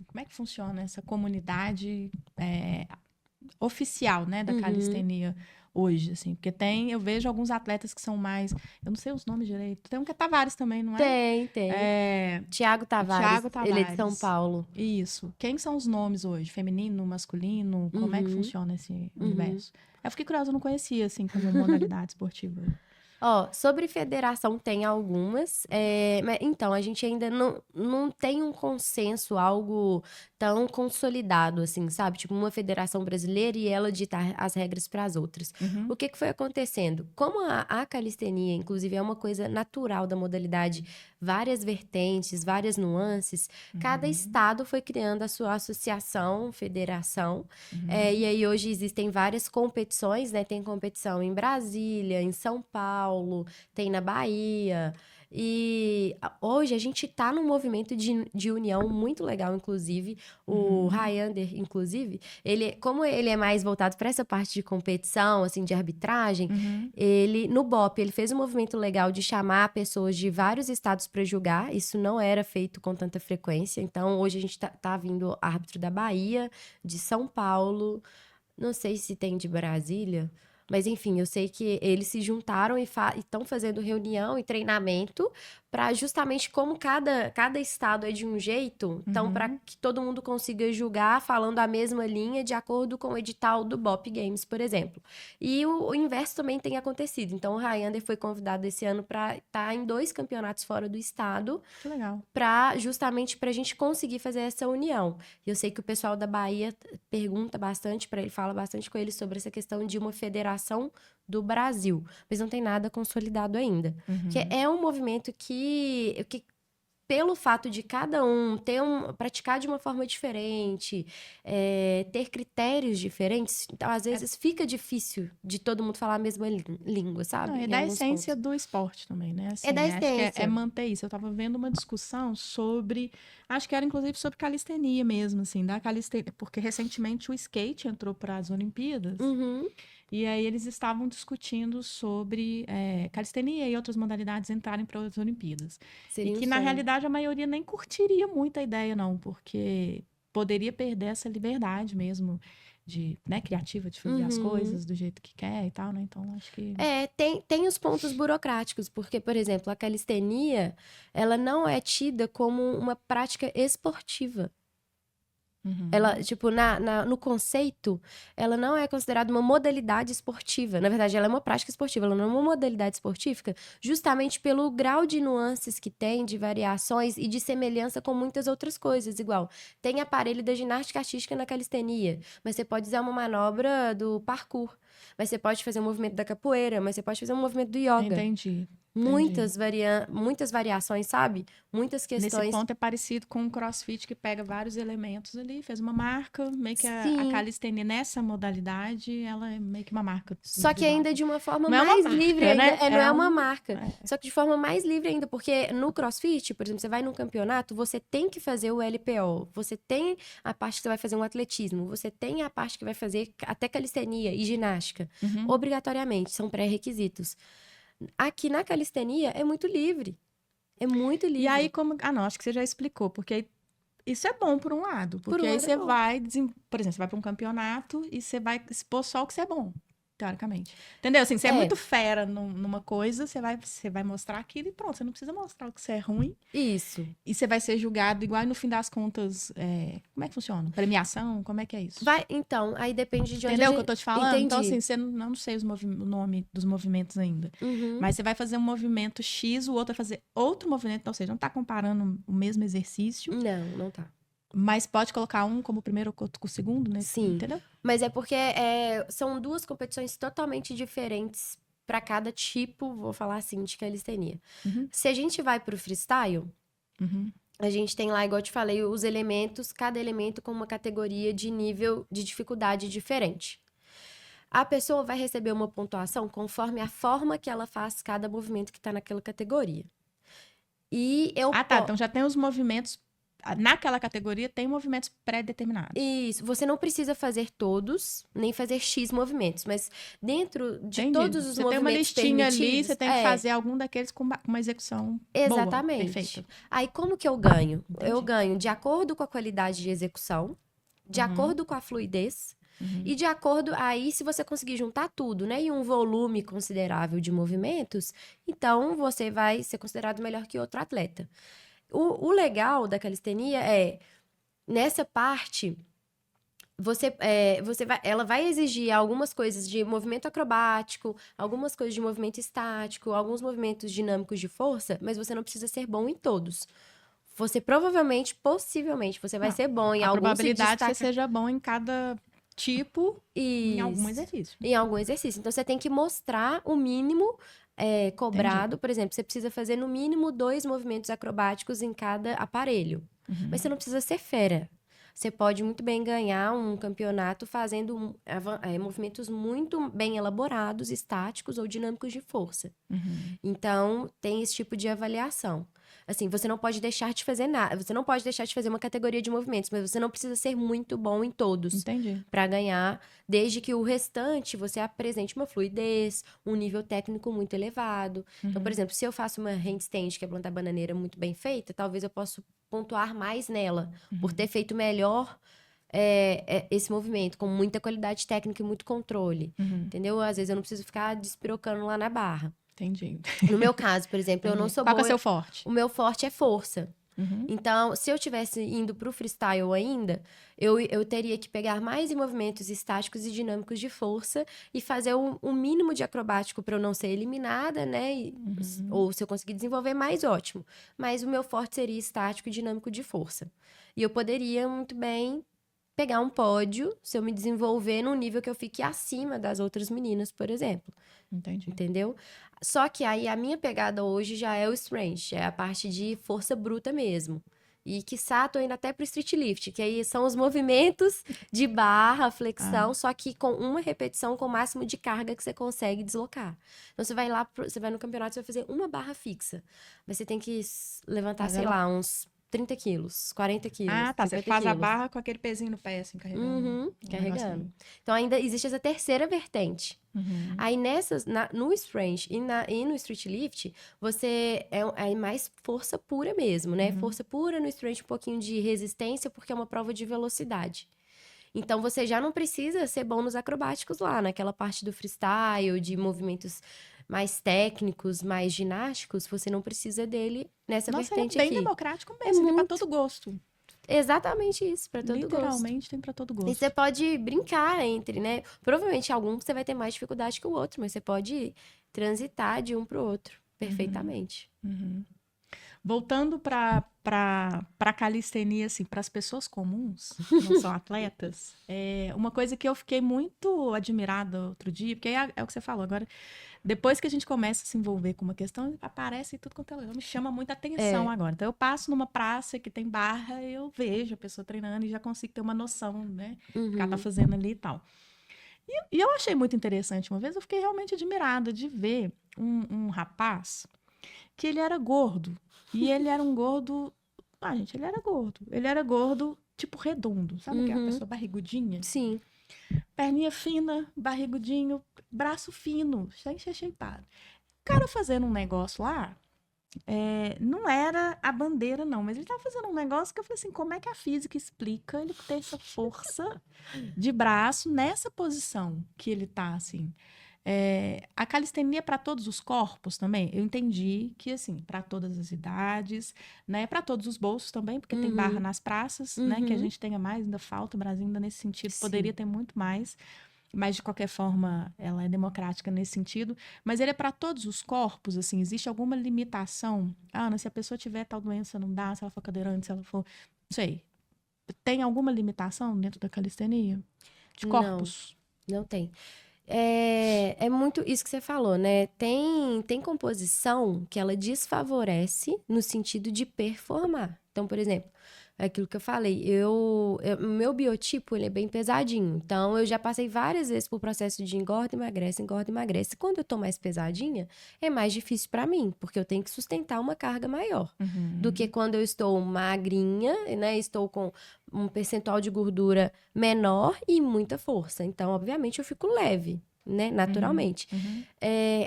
Como é que funciona essa comunidade oficial, né, da calistenia hoje, assim? Porque eu vejo alguns atletas que são mais. Eu não sei os nomes direito. Tem um que é Tavares também, não é? Tem. Tiago Tavares, Thiago ele é de São Tavares. Paulo. Isso. Quem são os nomes hoje? Feminino, masculino? Como é que funciona esse universo? Eu fiquei curiosa, eu não conhecia, assim, como modalidade esportiva. Ó, sobre federação tem algumas, mas então, a gente ainda não tem um consenso, algo tão consolidado, assim, sabe? Tipo, uma federação brasileira e ela ditar as regras para as outras. O que foi acontecendo? Como a calistenia, inclusive, é uma coisa natural da modalidade, várias vertentes, várias nuances, cada estado foi criando a sua associação, federação, e aí hoje existem várias competições, né? Tem competição em Brasília, em São Paulo, tem na Bahia. E hoje a gente tá num movimento de união muito legal, inclusive. O Highlander, inclusive, como ele é mais voltado para essa parte de competição, assim, de arbitragem, no BOP, ele fez um movimento legal de chamar pessoas de vários estados para julgar. Isso não era feito com tanta frequência. Então, hoje a gente tá vindo árbitro da Bahia, de São Paulo, não sei se tem de Brasília, mas enfim, eu sei que eles se juntaram e estão fazendo reunião e treinamento para justamente como cada estado é de um jeito, então para que todo mundo consiga julgar falando a mesma linha de acordo com o edital do Bop Games, por exemplo. E o inverso também tem acontecido. Então o Highlander foi convidado esse ano para estar em 2 campeonatos fora do estado. Que legal. Justamente para a gente conseguir fazer essa união. E eu sei que o pessoal da Bahia pergunta bastante para ele, fala bastante com ele sobre essa questão de uma federação do Brasil, mas não tem nada consolidado ainda. Que é um movimento que pelo fato de cada um praticar de uma forma diferente, ter critérios diferentes, então às vezes fica difícil de todo mundo falar a mesma língua, sabe? Não, é da essência do esporte também, né? Assim, É da acho que essência. é manter isso. Eu tava vendo uma discussão sobre, acho que era inclusive sobre calistenia mesmo, assim, da calistenia, porque recentemente o skate entrou para as Olimpíadas. Uhum. E aí eles estavam discutindo sobre calistenia e outras modalidades entrarem para as Olimpíadas. Seria E um que, na sonho. realidade, a maioria nem curtiria muito a ideia, não, porque poderia perder essa liberdade mesmo de, né, criativa de fazer as coisas do jeito que quer e tal, né? Então, acho que... Tem os pontos burocráticos, porque, por exemplo, a calistenia, ela não é tida como uma prática esportiva. Ela, tipo, no conceito, ela não é considerada uma modalidade esportiva. Na verdade, ela é uma prática esportiva, ela não é uma modalidade esportiva, justamente pelo grau de nuances que tem, de variações e de semelhança com muitas outras coisas. Igual, tem aparelho da ginástica artística na calistenia, mas você pode usar uma manobra do parkour. Mas você pode fazer um movimento da capoeira, mas você pode fazer um movimento do yoga. Entendi. Muitas variações, sabe? Muitas Nesse questões. ponto é parecido com o CrossFit, que pega vários elementos ali, fez uma marca, meio que a Sim. calistenia nessa modalidade, ela é meio que uma marca. Só que ainda de uma forma Não é uma mais marca, livre né? ainda. Não é uma um- marca. Só que de forma mais livre ainda, porque no CrossFit, por exemplo, você vai num campeonato, você tem que fazer o LPO, você tem a parte que você vai fazer um atletismo, você tem a parte que vai fazer até calistenia e ginástica. Obrigatoriamente, são pré-requisitos. Aqui na calistenia é muito livre. É muito livre. E aí, como. Ah, não, acho que você já explicou, porque aí isso é bom por um lado, porque aí lado é você bom. vai, por exemplo, você vai para um campeonato e você vai expor só o que você é bom, teoricamente. Entendeu? Assim, você é muito fera numa coisa, você vai mostrar aquilo e pronto, você não precisa mostrar o que você é ruim. Isso. E você vai ser julgado igual e no fim das contas, como é que funciona? Premiação? Como é que é isso? Então, aí depende de onde Entendeu o que eu tô te falando? Entendi. Então, assim, você não sei o nome dos movimentos ainda. Mas você vai fazer um movimento X, o outro vai fazer outro movimento. Ou seja, não tá comparando o mesmo exercício. Não tá. Mas pode colocar um como o primeiro ou o segundo, né? Sim. Entendeu? Mas é porque são 2 competições totalmente diferentes para cada tipo, vou falar assim, de calistenia. Se a gente vai pro freestyle, a gente tem lá, igual eu te falei, os elementos, cada elemento com uma categoria de nível de dificuldade diferente. A pessoa vai receber uma pontuação conforme a forma que ela faz cada movimento que tá naquela categoria. E eu tá. Então já tem os movimentos. Naquela categoria tem movimentos pré-determinados. Isso. Você não precisa fazer todos, nem fazer X movimentos, mas dentro de Entendi. todos os você movimentos tem uma listinha ali, você tem que é, fazer algum daqueles com uma execução exatamente. boa, perfeita. Aí como que eu ganho? Entendi. Eu ganho de acordo com a qualidade de execução, de acordo com a fluidez e de acordo aí se você conseguir juntar tudo, né, e um volume considerável de movimentos, então você vai ser considerado melhor que outro atleta. O legal da calistenia é, nessa parte, ela vai exigir algumas coisas de movimento acrobático, algumas coisas de movimento estático, alguns movimentos dinâmicos de força, mas você não precisa ser bom em todos. Você provavelmente, possivelmente, você vai ser bom em A alguns. probabilidade que você seja bom em cada tipo, em algum Isso. exercício. Em algum exercício. Então, você tem que mostrar o mínimo cobrado. Por exemplo, você precisa fazer no mínimo 2 movimentos acrobáticos em cada aparelho. Mas você não precisa ser fera. Você pode muito bem ganhar um campeonato fazendo movimentos muito bem elaborados, estáticos ou dinâmicos de força. Então, tem esse tipo de avaliação. Assim, você não pode deixar de fazer nada. Você não pode deixar de fazer uma categoria de movimentos, mas você não precisa ser muito bom em todos. Entendi. Para ganhar, desde que o restante você apresente uma fluidez, um nível técnico muito elevado. Então, por exemplo, se eu faço uma handstand, que é plantar bananeira muito bem feita, talvez eu possa pontuar mais nela, por ter feito melhor esse movimento com muita qualidade técnica e muito controle, entendeu? Às vezes eu não preciso ficar despirocando lá na barra. Entendi. No meu caso, por exemplo, eu não sou Qual que boa... é o seu forte? O meu forte é força. Então, se eu tivesse indo pro freestyle ainda, eu teria que pegar mais em movimentos estáticos e dinâmicos de força e fazer um mínimo de acrobático para eu não ser eliminada, né? Ou se eu conseguir desenvolver mais, ótimo. Mas o meu forte seria estático e dinâmico de força. E eu poderia muito bem pegar um pódio se eu me desenvolver num nível que eu fique acima das outras meninas, por exemplo. Entendi. Entendeu? Só que aí a minha pegada hoje já é o strength, é a parte de força bruta mesmo. E quiçá tô indo até pro street lift, que aí são os movimentos de barra, flexão, só que com uma repetição com o máximo de carga que você consegue deslocar. Então você vai lá, você vai no campeonato, você vai fazer uma barra fixa. Mas você tem que levantar, sei lá, uns 30 quilos, 40 quilos. Ah, tá. Você faz quilos. a barra com aquele pezinho no pé, assim, carregando. Carregando. Então ainda existe essa terceira vertente. Aí no strength e no street lift, você é mais força pura mesmo, né? Força pura no strength, um pouquinho de resistência, porque é uma prova de velocidade. Então, você já não precisa ser bom nos acrobáticos lá, naquela parte do freestyle, de movimentos mais técnicos, mais ginásticos, você não precisa dele nessa vertente Ele é bem aqui. democrático mesmo, tem pra todo gosto. Exatamente isso, pra todo gosto. Literalmente tem pra todo gosto. E você pode brincar entre, né? Provavelmente algum você vai ter mais dificuldade que o outro, mas você pode transitar de um pro outro perfeitamente. Voltando para calistenia, assim, para as pessoas comuns, que não são atletas, uma coisa que eu fiquei muito admirada outro dia, porque é o que você falou agora, depois que a gente começa a se envolver com uma questão, aparece tudo quanto é lugar, me chama muita atenção agora. Então, eu passo numa praça que tem barra, eu vejo a pessoa treinando e já consigo ter uma noção, né, do que ela tá fazendo ali e tal. E eu achei muito interessante, uma vez eu fiquei realmente admirada de ver um rapaz que ele era gordo. E ele era um gordo... Ah, gente, ele era gordo. Ele era gordo, tipo, redondo. Sabe aquela pessoa barrigudinha? Sim. Perninha fina, barrigudinho, braço fino, sem ser shapeado. O cara fazendo um negócio lá, não era a bandeira, não. Mas ele tava fazendo um negócio que eu falei assim, como é que a física explica ele ter essa força de braço nessa posição que ele tá, assim... a calistenia para todos os corpos também, eu entendi que, assim, para todas as idades, né? Para todos os bolsos também, porque tem barra nas praças, né? Que a gente tenha mais, ainda falta, o Brasil ainda nesse sentido poderia ter muito mais, mas de qualquer forma ela é democrática nesse sentido. Mas ele é para todos os corpos, assim, existe alguma limitação? Ana, se a pessoa tiver tal doença, não dá, se ela for cadeirante, se ela for... Não sei. Tem alguma limitação dentro da calistenia? De corpos? Não tem. É muito isso que você falou, né? Tem composição que ela desfavorece no sentido de performar. Então, por exemplo, aquilo que eu falei, o meu biotipo, ele é bem pesadinho. Então, eu já passei várias vezes por processo de engorda, emagrece, engorda, emagrece. Quando eu tô mais pesadinha, é mais difícil pra mim, porque eu tenho que sustentar uma carga maior do que quando eu estou magrinha, né? Estou com um percentual de gordura menor e muita força. Então, obviamente, eu fico leve, né? Naturalmente.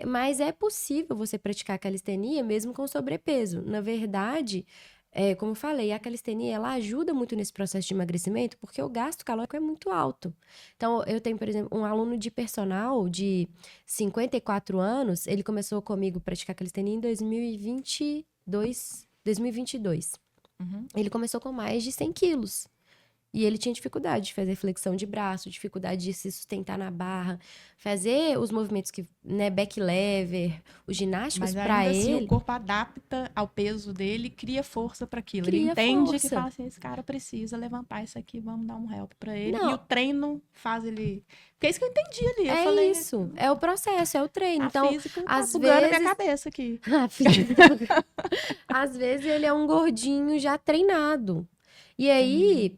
Mas é possível você praticar calistenia mesmo com sobrepeso. Na verdade... como eu falei, a calistenia, ela ajuda muito nesse processo de emagrecimento porque o gasto calórico é muito alto. Então, eu tenho, por exemplo, um aluno de personal de 54 anos, ele começou comigo a praticar calistenia em 2022. Ele começou com mais de 100 quilos. E ele tinha dificuldade de fazer flexão de braço, dificuldade de se sustentar na barra, fazer os movimentos que, né, back lever, os ginásticos para ele. Assim, o corpo adapta ao peso dele, cria força para aquilo. Ele Cria entende força. que fala assim, esse cara precisa levantar isso aqui, vamos dar um help para ele. Não. E o treino faz ele... Porque é isso que eu entendi ali. Eu É falei, isso, é o processo, é o treino. A Então, física às tá bugando a vezes... minha cabeça aqui. Às vezes ele é um gordinho já treinado. E aí,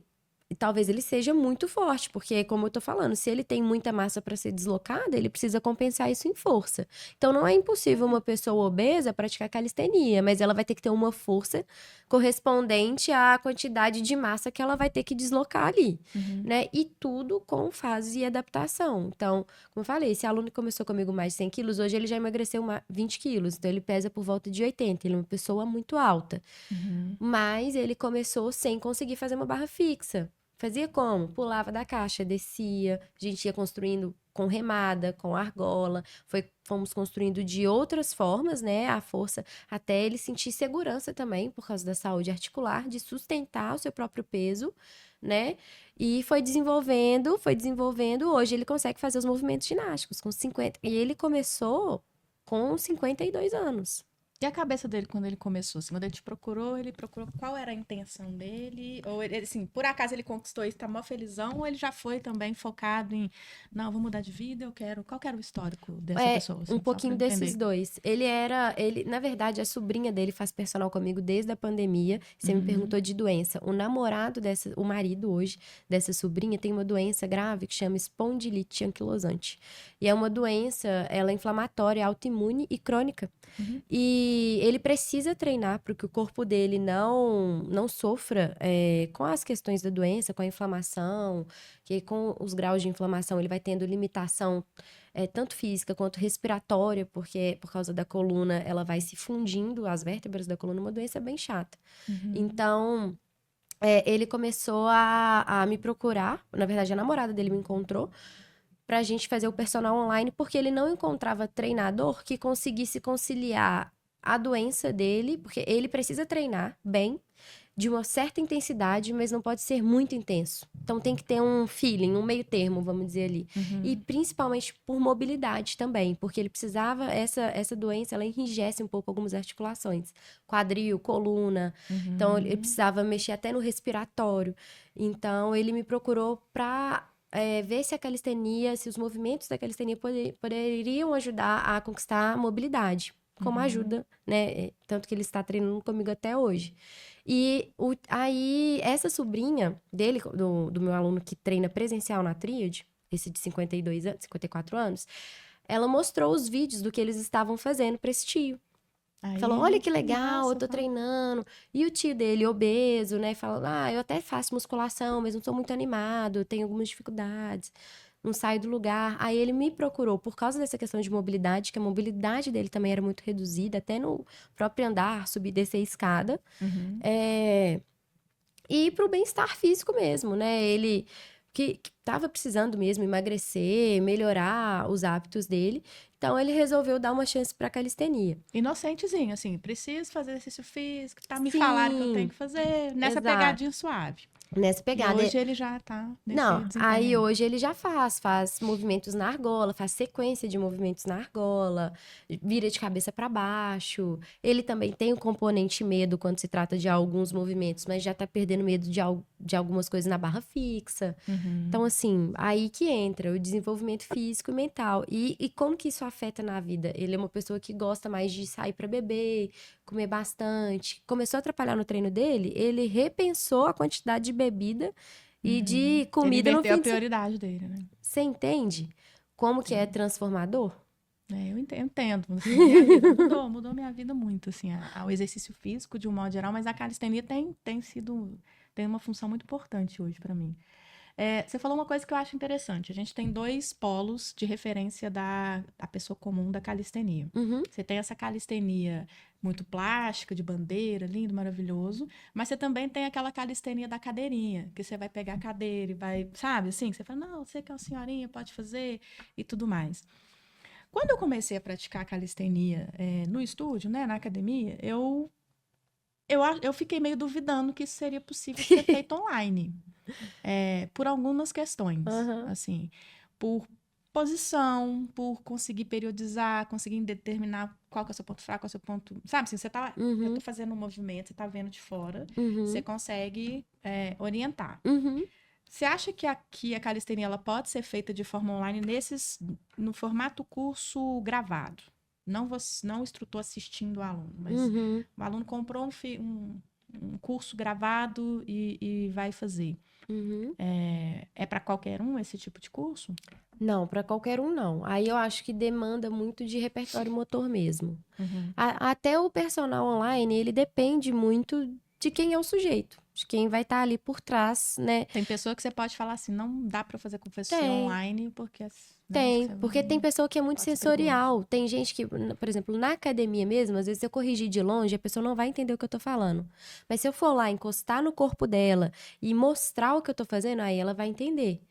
talvez ele seja muito forte, porque, como eu tô falando, se ele tem muita massa para ser deslocada, ele precisa compensar isso em força. Então, não é impossível uma pessoa obesa praticar calistenia, mas ela vai ter que ter uma força correspondente à quantidade de massa que ela vai ter que deslocar ali, né? E tudo com fase e adaptação. Então, como eu falei, esse aluno que começou comigo mais de 100 quilos, hoje ele já emagreceu 20 quilos, então ele pesa por volta de 80, ele é uma pessoa muito alta. Mas ele começou sem conseguir fazer uma barra fixa. Fazia como? Pulava da caixa, descia, a gente ia construindo com remada, com argola, fomos construindo de outras formas, né, a força, até ele sentir segurança também, por causa da saúde articular, de sustentar o seu próprio peso, né, e foi desenvolvendo, hoje ele consegue fazer os movimentos ginásticos com 50, e ele começou com 52 anos. E a cabeça dele quando ele começou? Assim, quando ele procurou qual era a intenção dele? Ou ele, assim, por acaso ele conquistou isso, tá mó felizão? Ou ele já foi também focado em, não, vou mudar de vida, qual que era o histórico dessa pessoa? Assim, Um pouquinho desses dois. Na verdade, a sobrinha dele faz personal comigo desde a pandemia. Você me perguntou de doença. O marido hoje dessa sobrinha tem uma doença grave que chama espondilite anquilosante. E é uma doença, ela é inflamatória, autoimune e crônica. E ele precisa treinar para que o corpo dele não sofra com as questões da doença, com a inflamação, que com os graus de inflamação ele vai tendo limitação tanto física quanto respiratória, porque por causa da coluna ela vai se fundindo, as vértebras da coluna, uma doença bem chata. Então, ele começou a me procurar, na verdade a namorada dele me encontrou, pra gente fazer o personal online, porque ele não encontrava treinador que conseguisse conciliar a doença dele, porque ele precisa treinar bem, de uma certa intensidade, mas não pode ser muito intenso. Então tem que ter um feeling, um meio termo, vamos dizer ali. E principalmente por mobilidade também, porque ele precisava, essa doença, ela enrijece um pouco algumas articulações. Quadril, coluna. Então ele precisava mexer até no respiratório. Então ele me procurou pra ver se a calistenia, se os movimentos da calistenia poderiam ajudar a conquistar a mobilidade, como ajuda, né? Tanto que ele está treinando comigo até hoje. E aí, essa sobrinha dele, do meu aluno que treina presencial na Tríade, esse de 54 anos, ela mostrou os vídeos do que eles estavam fazendo para esse tio. Aí, falou, olha que legal, massa, eu tô treinando. E o tio dele, obeso, né? Fala, eu até faço musculação, mas não sou muito animado, tenho algumas dificuldades, não saio do lugar. Aí ele me procurou por causa dessa questão de mobilidade, que a mobilidade dele também era muito reduzida, até no próprio andar, subir e descer a escada. E pro bem-estar físico mesmo, né? Ele que tava precisando mesmo emagrecer, melhorar os hábitos dele. Então, ele resolveu dar uma chance pra calistenia. Inocentezinho, assim, preciso fazer exercício físico, me Sim, falaram que eu tenho que fazer, nessa exato. pegadinha suave. Nessa pegada. E hoje ele já tá nesse Não, desempenho. aí hoje ele já faz movimentos na argola, faz sequência de movimentos na argola, vira de cabeça para baixo. Ele também tem o componente medo quando se trata de alguns movimentos, mas já tá perdendo medo de algumas coisas na barra fixa. Então, assim, aí que entra o desenvolvimento físico e mental. E como que isso afeta na vida? Ele é uma pessoa que gosta mais de sair para beber, comer bastante. Começou a atrapalhar no treino dele, ele repensou a quantidade de bebida e de comida ele no fim a prioridade dele, né? Você entende como que é transformador? Eu entendo. Assim, minha vida mudou minha vida muito, assim, o exercício físico de um modo geral, mas a calistenia tem uma função muito importante hoje para mim. Você falou uma coisa que eu acho interessante. A gente tem dois polos de referência da pessoa comum da calistenia. Você tem essa calistenia muito plástica, de bandeira, lindo, maravilhoso. Mas você também tem aquela calistenia da cadeirinha, que você vai pegar a cadeira e vai, sabe, assim, que você fala, não, você que é uma senhorinha, pode fazer e tudo mais. Quando eu comecei a praticar calistenia no estúdio, né, na academia, eu fiquei meio duvidando que isso seria possível ser feito online. Por algumas questões, assim, por posição, por conseguir periodizar, conseguir determinar qual que é o seu ponto fraco, qual é o seu ponto... Sabe, assim, eu tô fazendo um movimento, você tá vendo de fora, você consegue orientar. Você acha que a calistenia ela pode ser feita de forma online no formato curso gravado? Não o instrutor assistindo o aluno, mas o aluno comprou um curso gravado e vai fazer. É para qualquer um esse tipo de curso? Não, para qualquer um não. Aí eu acho que demanda muito de repertório motor mesmo. Até o personal online, ele depende muito de quem é o sujeito, de quem vai estar ali por trás, né? Tem pessoa que você pode falar assim, não dá para fazer com pessoa online, porque... Tem, Você porque tem pessoa que é muito pode ser sensorial. Tem gente que, por exemplo, na academia mesmo, às vezes se eu corrigir de longe, a pessoa não vai entender o que eu tô falando. Mas se eu for lá encostar no corpo dela e mostrar o que eu tô fazendo, aí ela vai entender.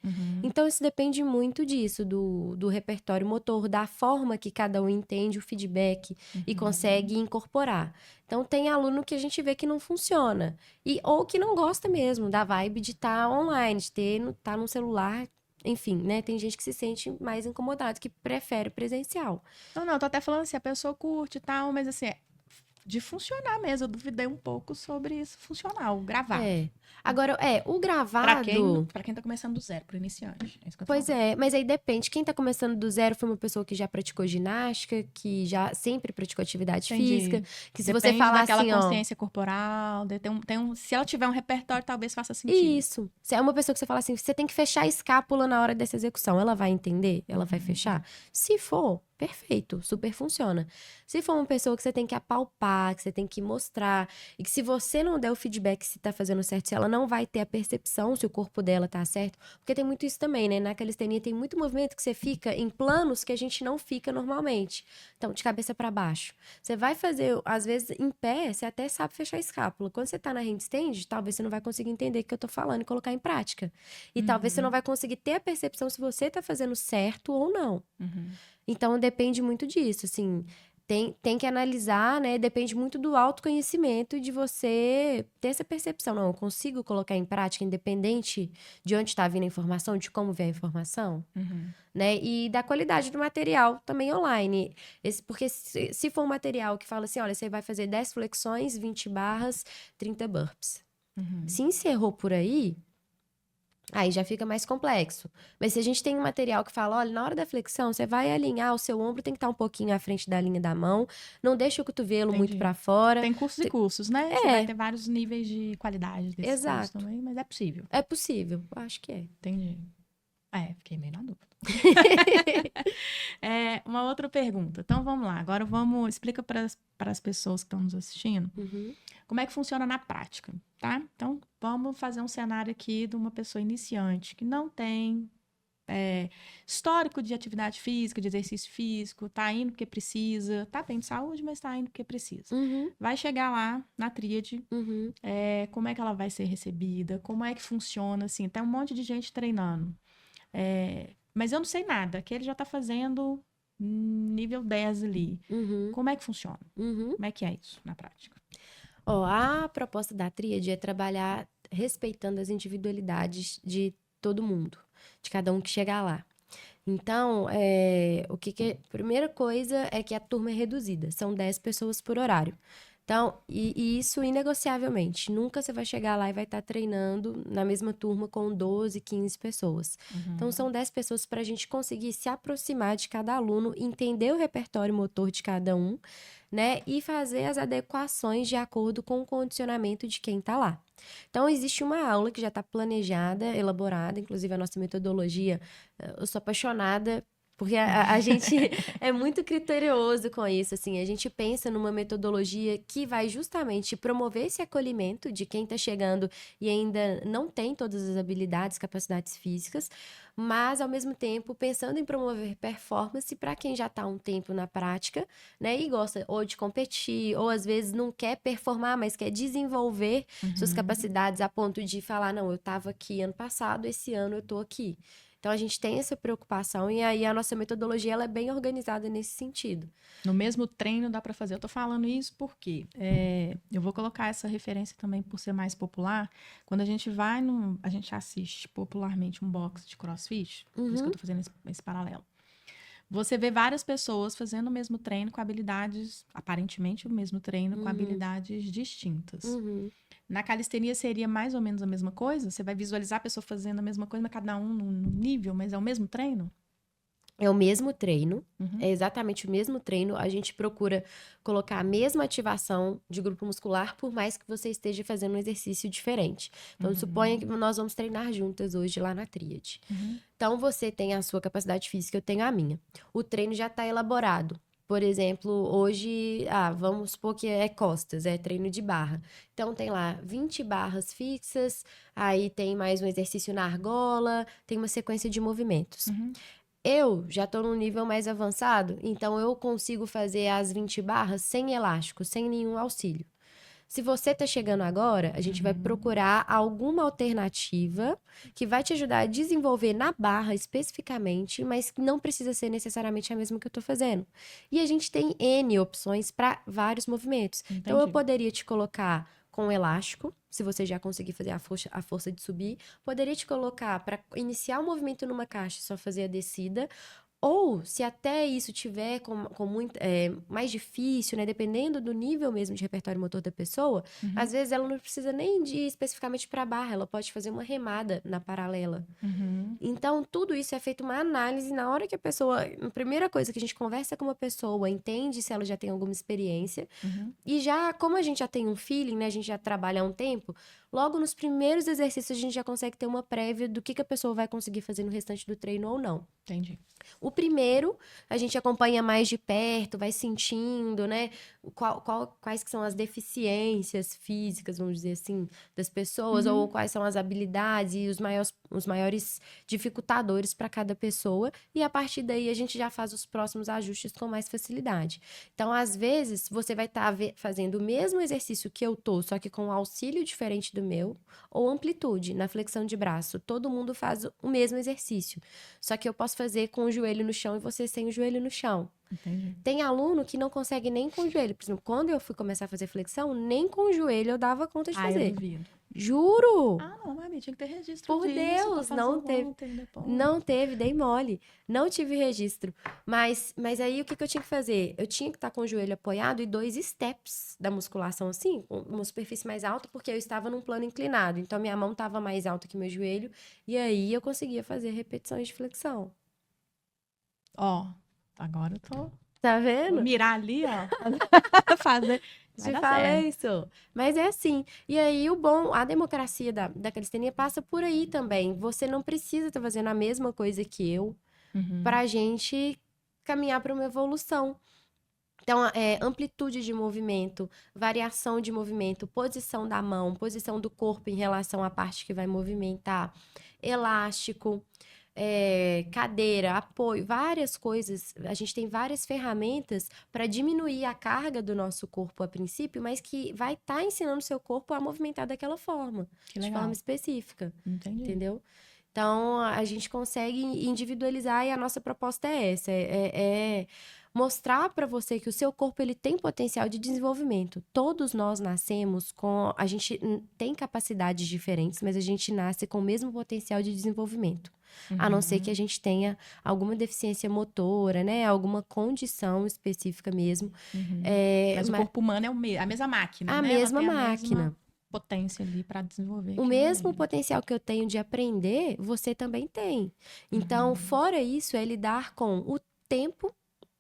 Então, isso depende muito disso, do repertório motor, da forma que cada um entende o feedback e consegue incorporar. Então, tem aluno que a gente vê que não funciona. Ou que não gosta mesmo da vibe de estar online, de tá no celular. Enfim, né? Tem gente que se sente mais incomodado, que prefere presencial. Não, eu tô até falando assim, a pessoa curte e tal, mas assim, de funcionar mesmo. Eu duvidei um pouco sobre isso funcionar, o gravado. É. Agora, o Pra gravado. quem tá começando do zero, pro iniciante. É isso que eu tô Pois falando. é, mas aí depende. Quem tá começando do zero foi uma pessoa que já praticou ginástica, que já sempre praticou atividade Entendi. física. Que se você Depende falar daquela assim, ó. consciência corporal. Se ela tiver um repertório, talvez faça sentido. Isso. Se é uma pessoa que você fala assim, você tem que fechar a escápula na hora dessa execução. Ela vai entender? Ela vai fechar? Se for, perfeito, super funciona. Se for uma pessoa que você tem que apalpar, que você tem que mostrar, e que se você não der o feedback se tá fazendo certo, se ela não vai ter a percepção se o corpo dela tá certo, porque tem muito isso também, né? Na calistenia tem muito movimento que você fica em planos que a gente não fica normalmente. Então, de cabeça para baixo. Você vai fazer, às vezes, em pé, você até sabe fechar a escápula. Quando você tá na handstand, talvez você não vai conseguir entender o que eu tô falando e colocar em prática. E talvez você não vai conseguir ter a percepção se você tá fazendo certo ou não. Então, depende muito disso, assim. Tem que analisar, né? Depende muito do autoconhecimento e de você ter essa percepção. Não, eu consigo colocar em prática, independente de onde está vindo a informação, de como vem a informação, né? E da qualidade do material também online. Porque se for um material que fala assim, olha, você vai fazer 10 flexões, 20 barras, 30 burpees. Se encerrou por aí já fica mais complexo. Mas se a gente tem um material que fala, olha, na hora da flexão, você vai alinhar, o seu ombro tem que estar um pouquinho à frente da linha da mão, não deixa o cotovelo muito Entendi. para fora. Tem cursos e cursos, né? Você vai ter vários níveis de qualidade desses cursos Exato. também, mas é possível. É possível, eu acho que é. Entendi. Fiquei meio na dúvida. Uma outra pergunta. Então, vamos lá. Agora explica para as pessoas que estão nos assistindo como é que funciona na prática, tá? Então, vamos fazer um cenário aqui de uma pessoa iniciante que não tem histórico de atividade física, de exercício físico, tá indo porque precisa, tá bem de saúde, mas tá indo porque precisa. Vai chegar lá na tríade, como é que ela vai ser recebida, como é que funciona, assim, tem um monte de gente treinando. Mas eu não sei nada, que ele já tá fazendo nível 10 ali. Como é que funciona? Como é que é isso na prática? A proposta da tríade é trabalhar respeitando as individualidades de todo mundo, de cada um que chegar lá. Então, a primeira coisa é que a turma é reduzida, são 10 pessoas por horário. Então, e isso inegociavelmente. Nunca você vai chegar lá e vai estar treinando na mesma turma com 12, 15 pessoas. Então, são 10 pessoas para a gente conseguir se aproximar de cada aluno, entender o repertório motor de cada um, né? E fazer as adequações de acordo com o condicionamento de quem está lá. Então, existe uma aula que já está planejada, elaborada, inclusive a nossa metodologia. Eu sou apaixonada porque a gente é muito criterioso com isso, assim. A gente pensa numa metodologia que vai justamente promover esse acolhimento de quem está chegando e ainda não tem todas as habilidades, capacidades físicas, mas, ao mesmo tempo, pensando em promover performance para quem já está há um tempo na prática, né? E gosta ou de competir, ou às vezes não quer performar, mas quer desenvolver suas capacidades a ponto de falar, não, eu estava aqui ano passado, esse ano eu estou aqui. Então, a gente tem essa preocupação e aí a nossa metodologia ela é bem organizada nesse sentido. No mesmo treino dá para fazer. Eu tô falando isso porque eu vou colocar essa referência também por ser mais popular. Quando a gente a gente assiste popularmente um box de CrossFit, por isso que eu tô fazendo esse paralelo. Você vê várias pessoas fazendo o mesmo treino com habilidades, aparentemente o mesmo treino com habilidades distintas. Na calistenia seria mais ou menos a mesma coisa? Você vai visualizar a pessoa fazendo a mesma coisa, mas cada um num nível, mas é o mesmo treino? É o mesmo treino, é exatamente o mesmo treino. A gente procura colocar a mesma ativação de grupo muscular, por mais que você esteja fazendo um exercício diferente. Então, suponha que nós vamos treinar juntas hoje lá na tríade. Então, você tem a sua capacidade física, eu tenho a minha. O treino já está elaborado. Por exemplo, hoje, vamos supor que é costas, é treino de barra. Então, tem lá 20 barras fixas, aí tem mais um exercício na argola, tem uma sequência de movimentos. Eu já tô num nível mais avançado, então eu consigo fazer as 20 barras sem elástico, sem nenhum auxílio. Se você tá chegando agora, a gente vai procurar alguma alternativa que vai te ajudar a desenvolver na barra especificamente, mas que não precisa ser necessariamente a mesma que eu tô fazendo. E a gente tem N opções para vários movimentos. Então eu Entendi. poderia te colocar com elástico, se você já conseguir fazer a força de subir, poderia te colocar para iniciar o movimento numa caixa e só fazer a descida. Ou, se até isso tiver com muito, mais difícil, né? Dependendo do nível mesmo de repertório motor da pessoa, às vezes ela não precisa nem de ir especificamente para a barra, ela pode fazer uma remada na paralela. Então, tudo isso é feito uma análise na hora que a pessoa. A primeira coisa que a gente conversa com uma pessoa, entende se ela já tem alguma experiência. E já, como a gente já tem um feeling, né? A gente já trabalha há um tempo, logo nos primeiros exercícios a gente já consegue ter uma prévia do que a pessoa vai conseguir fazer no restante do treino ou não. Entendi. O primeiro, a gente acompanha mais de perto, vai sentindo, né? Quais que são as deficiências físicas, vamos dizer assim, das pessoas, ou quais são as habilidades e os maiores dificultadores para cada pessoa. E a partir daí, a gente já faz os próximos ajustes com mais facilidade. Então, às vezes, você vai estar fazendo o mesmo exercício que eu tô, só que com um auxílio diferente do meu, ou amplitude, na flexão de braço. Todo mundo faz o mesmo exercício. Só que eu posso fazer com o joelho no chão e você sem o joelho no chão. Entendi. Tem aluno que não consegue nem com o joelho. Por exemplo, quando eu fui começar a fazer flexão, nem com o joelho eu dava conta de Eu fazer. duvido. Juro! Não, mami, tinha que ter registro Por disso, Deus, pra fazer não um teve. ontem, depois. Não teve, dei mole. Não tive registro. Mas aí o que eu tinha que fazer? Eu tinha que estar com o joelho apoiado e 2 steps da musculação, assim, com uma superfície mais alta, porque eu estava num plano inclinado. Então, minha mão estava mais alta que meu joelho. E aí eu conseguia fazer repetições de flexão. Ó, agora eu tô... Tá Vou vendo? mirar ali, ó. Fazer... Vai Te dar falei certo. isso. Mas é assim. E aí, a democracia da calistenia passa por aí também. Você não precisa estar fazendo a mesma coisa que eu pra gente caminhar para uma evolução. Então, amplitude de movimento, variação de movimento, posição da mão, posição do corpo em relação à parte que vai movimentar, elástico, cadeira, apoio, várias coisas. A gente tem várias ferramentas para diminuir a carga do nosso corpo a princípio, mas que vai estar ensinando o seu corpo a movimentar daquela forma, Que de legal. forma específica. Entendi. Entendeu? Então, a gente consegue individualizar e a nossa proposta é essa, é mostrar para você que o seu corpo ele tem potencial de desenvolvimento. Todos nós nascemos com... A gente tem capacidades diferentes, mas a gente nasce com o mesmo potencial de desenvolvimento. A não ser que a gente tenha alguma deficiência motora, né? Alguma condição específica mesmo. Mas o corpo humano é a mesma máquina, a né? mesma Ela tem máquina. A mesma potência ali para desenvolver. O mesmo potencial que eu tenho de aprender, você também tem. Então, fora isso, é lidar com o tempo,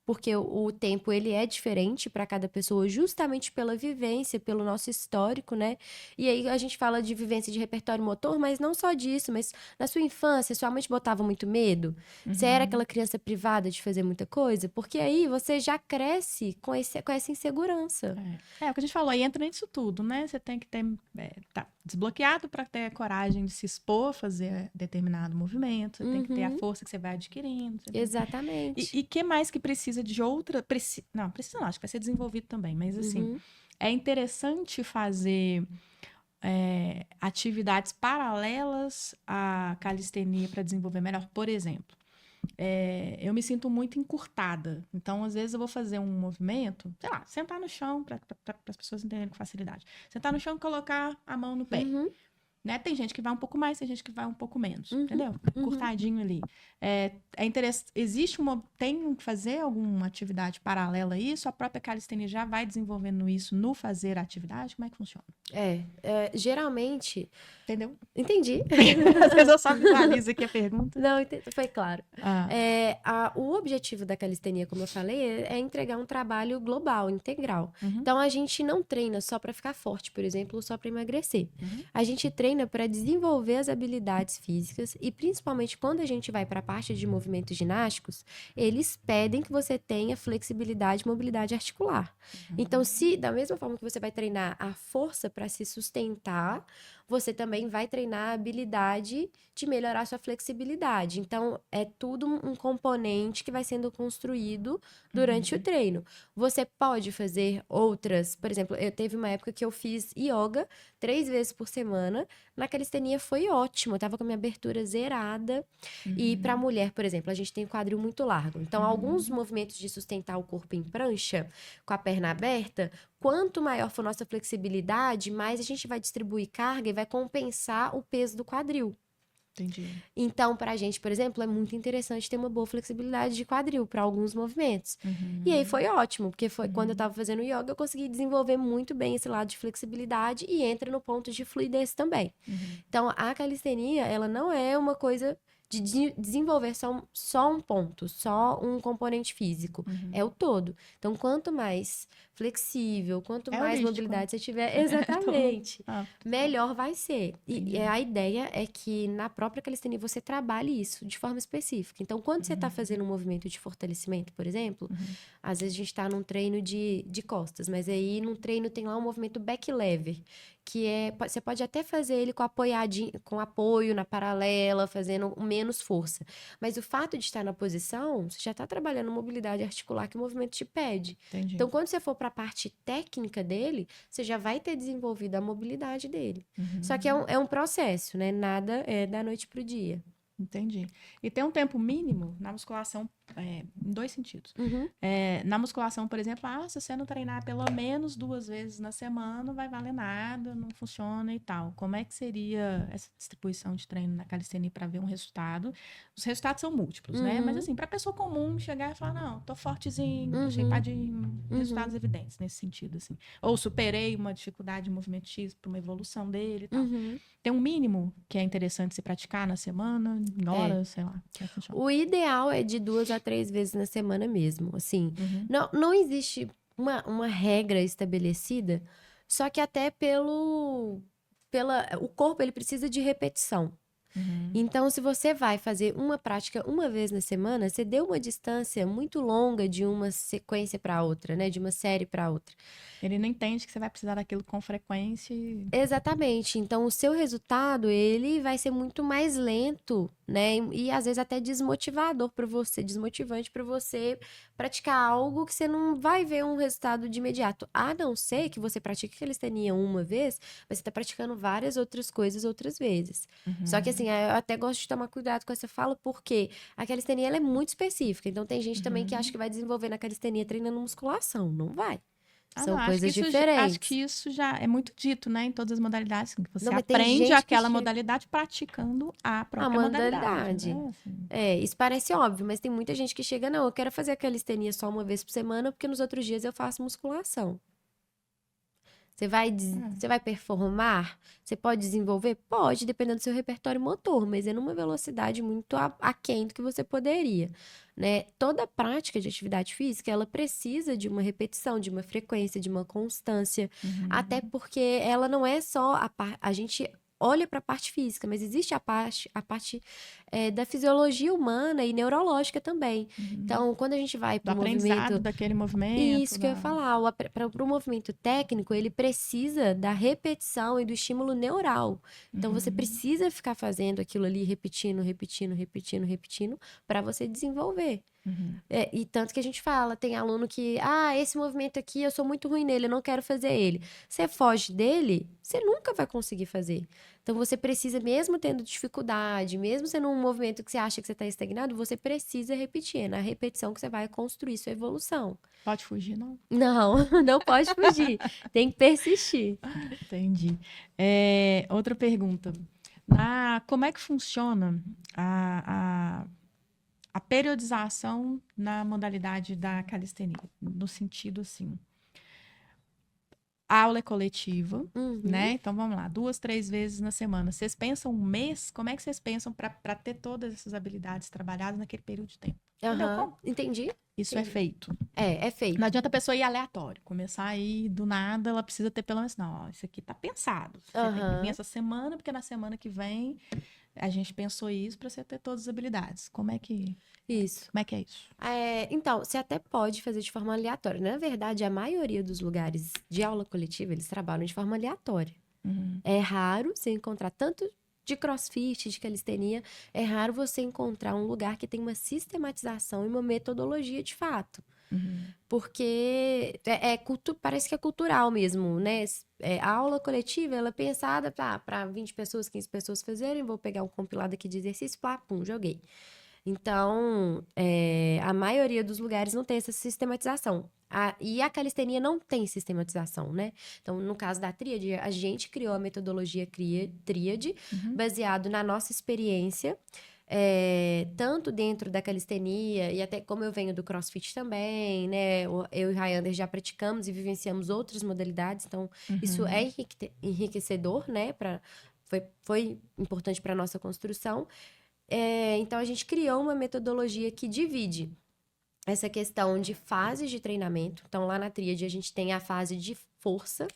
porque o tempo ele é diferente para cada pessoa, justamente pela vivência, pelo nosso histórico, né? E aí a gente fala de vivência de repertório motor, mas não só disso, mas na sua infância, sua mãe te botava muito medo? Você era aquela criança privada de fazer muita coisa? Porque aí você já cresce com essa insegurança. O que a gente falou, aí entra nisso tudo, né? Você tem que ter, tá desbloqueado para ter coragem de se expor, fazer determinado movimento, você tem que ter a força que você vai adquirindo. Exatamente. E que mais que precisa de outra... Não, precisa não, acho que vai ser desenvolvido também, mas assim, é interessante fazer atividades paralelas à calistenia para desenvolver melhor. Por exemplo, eu me sinto muito encurtada. Então, às vezes, eu vou fazer um movimento, sei lá, sentar no chão, para as pessoas entenderem com facilidade. Sentar no chão e colocar a mão no pé. Né? Tem gente que vai um pouco mais, tem gente que vai um pouco menos, entendeu? Curtadinho ali. É interessante. Tem que fazer alguma atividade paralela a isso? A própria calistenia já vai desenvolvendo isso no fazer a atividade? Como é que funciona? Geralmente... Entendeu? Entendi. Às vezes eu só visualizo aqui a pergunta. Não, foi claro. O objetivo da calistenia, como eu falei, é entregar um trabalho global, integral. Então, a gente não treina só para ficar forte, por exemplo, ou só para emagrecer. A gente treina para desenvolver as habilidades físicas e, principalmente, quando a gente vai para a parte de movimentos ginásticos, eles pedem que você tenha flexibilidade e mobilidade articular. Então, da mesma forma que você vai treinar a força para se sustentar, você também vai treinar a habilidade de melhorar sua flexibilidade. Então, é tudo um componente que vai sendo construído durante o treino. Você pode fazer outras, por exemplo, eu teve uma época que eu fiz yoga 3 vezes por semana. Na calistenia foi ótimo, eu tava com a minha abertura zerada. E para mulher, por exemplo, a gente tem o quadril muito largo. Então, alguns movimentos de sustentar o corpo em prancha, com a perna aberta, quanto maior for nossa flexibilidade, mais a gente vai distribuir carga e vai compensar o peso do quadril. Entendi. Então, pra gente, por exemplo, é muito interessante ter uma boa flexibilidade de quadril para alguns movimentos. E aí foi ótimo, porque foi quando eu tava fazendo yoga, eu consegui desenvolver muito bem esse lado de flexibilidade e entra no ponto de fluidez também. Então, a calistenia, ela não é uma coisa de desenvolver só um ponto, só um componente físico. É o todo. Então, quanto mais flexível, quanto mais holístico. mobilidade você tiver, exatamente, Ah, melhor vai ser. Entendi. E a ideia é que na própria calistenia você trabalhe isso de forma específica. Então, quando você está fazendo um movimento de fortalecimento, por exemplo, às vezes a gente está num treino de costas, mas aí num treino tem lá um movimento back lever, que você pode até fazer ele com apoio na paralela, fazendo menos força. Mas o fato de estar na posição, você já está trabalhando mobilidade articular que o movimento te pede. Entendi. Então, quando você for para a parte técnica dele, você já vai ter desenvolvido a mobilidade dele. Só que é um processo, né? Nada é da noite pro dia. Entendi. E tem um tempo mínimo na musculação, em 2 sentidos. Na musculação, por exemplo, se você não treinar pelo menos 2 vezes na semana, não vai valer nada, não funciona e tal. Como é que seria essa distribuição de treino na calistenia para ver um resultado? Os resultados são múltiplos, né? Mas assim, para pessoa comum chegar e falar, não, tô fortezinho, shapeadinho, resultados evidentes nesse sentido, assim. Ou superei uma dificuldade de movimento X para uma evolução dele e tal. Tem um mínimo que é interessante se praticar na semana, em horas, sei lá. Como é que funciona? O ideal é de 2 a 3 vezes na semana mesmo, assim. Não existe uma regra estabelecida, só que até o corpo, ele precisa de repetição. Então, se você vai fazer uma prática uma vez na semana, você deu uma distância muito longa de uma sequência para outra, né? De uma série para outra. Ele não entende que você vai precisar daquilo com frequência. Exatamente. Então, o seu resultado, ele vai ser muito mais lento, né? E às vezes até desmotivador para você, desmotivante para você praticar algo que você não vai ver um resultado de imediato. A não ser que você pratique calistenia uma vez, mas você tá praticando várias outras coisas outras vezes. Só que assim, eu até gosto de tomar cuidado com essa fala, porque a calistenia, ela é muito específica. Então, tem gente também que acha que vai desenvolver na calistenia treinando musculação. Não vai. São não, coisas diferentes. Acho que isso já é muito dito, né? Em todas as modalidades. Que você Não, mas tem aprende gente aquela que modalidade praticando a própria modalidade. Né? Assim. Isso parece óbvio, mas tem muita gente que chega, não, eu quero fazer a calistenia só uma vez por semana, porque nos outros dias eu faço musculação. Você vai performar? Você pode desenvolver? Pode, dependendo do seu repertório motor, mas é numa velocidade muito aquém do que você poderia, né? Toda prática de atividade física, ela precisa de uma repetição, de uma frequência, de uma constância, até porque ela não é só a gente olha para a parte física, mas existe a parte da fisiologia humana e neurológica também. Então, quando a gente vai para o movimento daquele movimento. Isso que eu ia falar. Para o movimento técnico, ele precisa da repetição e do estímulo neural. Então, você precisa ficar fazendo aquilo ali, repetindo, para você desenvolver. E tanto que a gente fala, tem aluno que, esse movimento aqui, eu sou muito ruim nele, eu não quero fazer ele. Você foge dele, você nunca vai conseguir fazer. Então, você precisa, mesmo tendo dificuldade, mesmo sendo um movimento que você acha que você está estagnado, você precisa repetir. É na repetição que você vai construir sua evolução. Pode fugir, não? Não, não pode fugir. Tem que persistir. Entendi. Outra pergunta. Como é que funciona a periodização na modalidade da calistenia? No sentido, assim... A aula é coletiva, né? Então, vamos lá. 2, 3 vezes na semana. Vocês pensam um mês? Como é que vocês pensam para ter todas essas habilidades trabalhadas naquele período de tempo? Entendi. Isso é feito. É feito. Não adianta a pessoa ir aleatório. Começar aí do nada, ela precisa ter pelo menos... Não, isso aqui tá pensado. Você tem que vir essa semana, porque na semana que vem a gente pensou isso para você ter todas as habilidades. Como é que... Isso. Como é que é isso? Então, você até pode fazer de forma aleatória. Na verdade, a maioria dos lugares de aula coletiva, eles trabalham de forma aleatória. É raro você encontrar tanto de CrossFit, de calistenia, é raro você encontrar um lugar que tem uma sistematização e uma metodologia de fato. Porque parece que é cultural mesmo, né? A aula coletiva, ela é pensada para 20 pessoas, 15 pessoas fazerem, vou pegar um compilado aqui de exercício, pum, joguei. Então, a maioria dos lugares não tem essa sistematização. E a calistenia não tem sistematização, né? Então, no caso da tríade, a gente criou a metodologia tríade, baseado na nossa experiência, tanto dentro da calistenia, e até como eu venho do CrossFit também, né? Eu e o Rayander já praticamos e vivenciamos outras modalidades, então isso é enriquecedor, né? Foi importante para a nossa construção. Então, a gente criou uma metodologia que divide essa questão de fases de treinamento. Então, lá na tríade, a gente tem a fase de força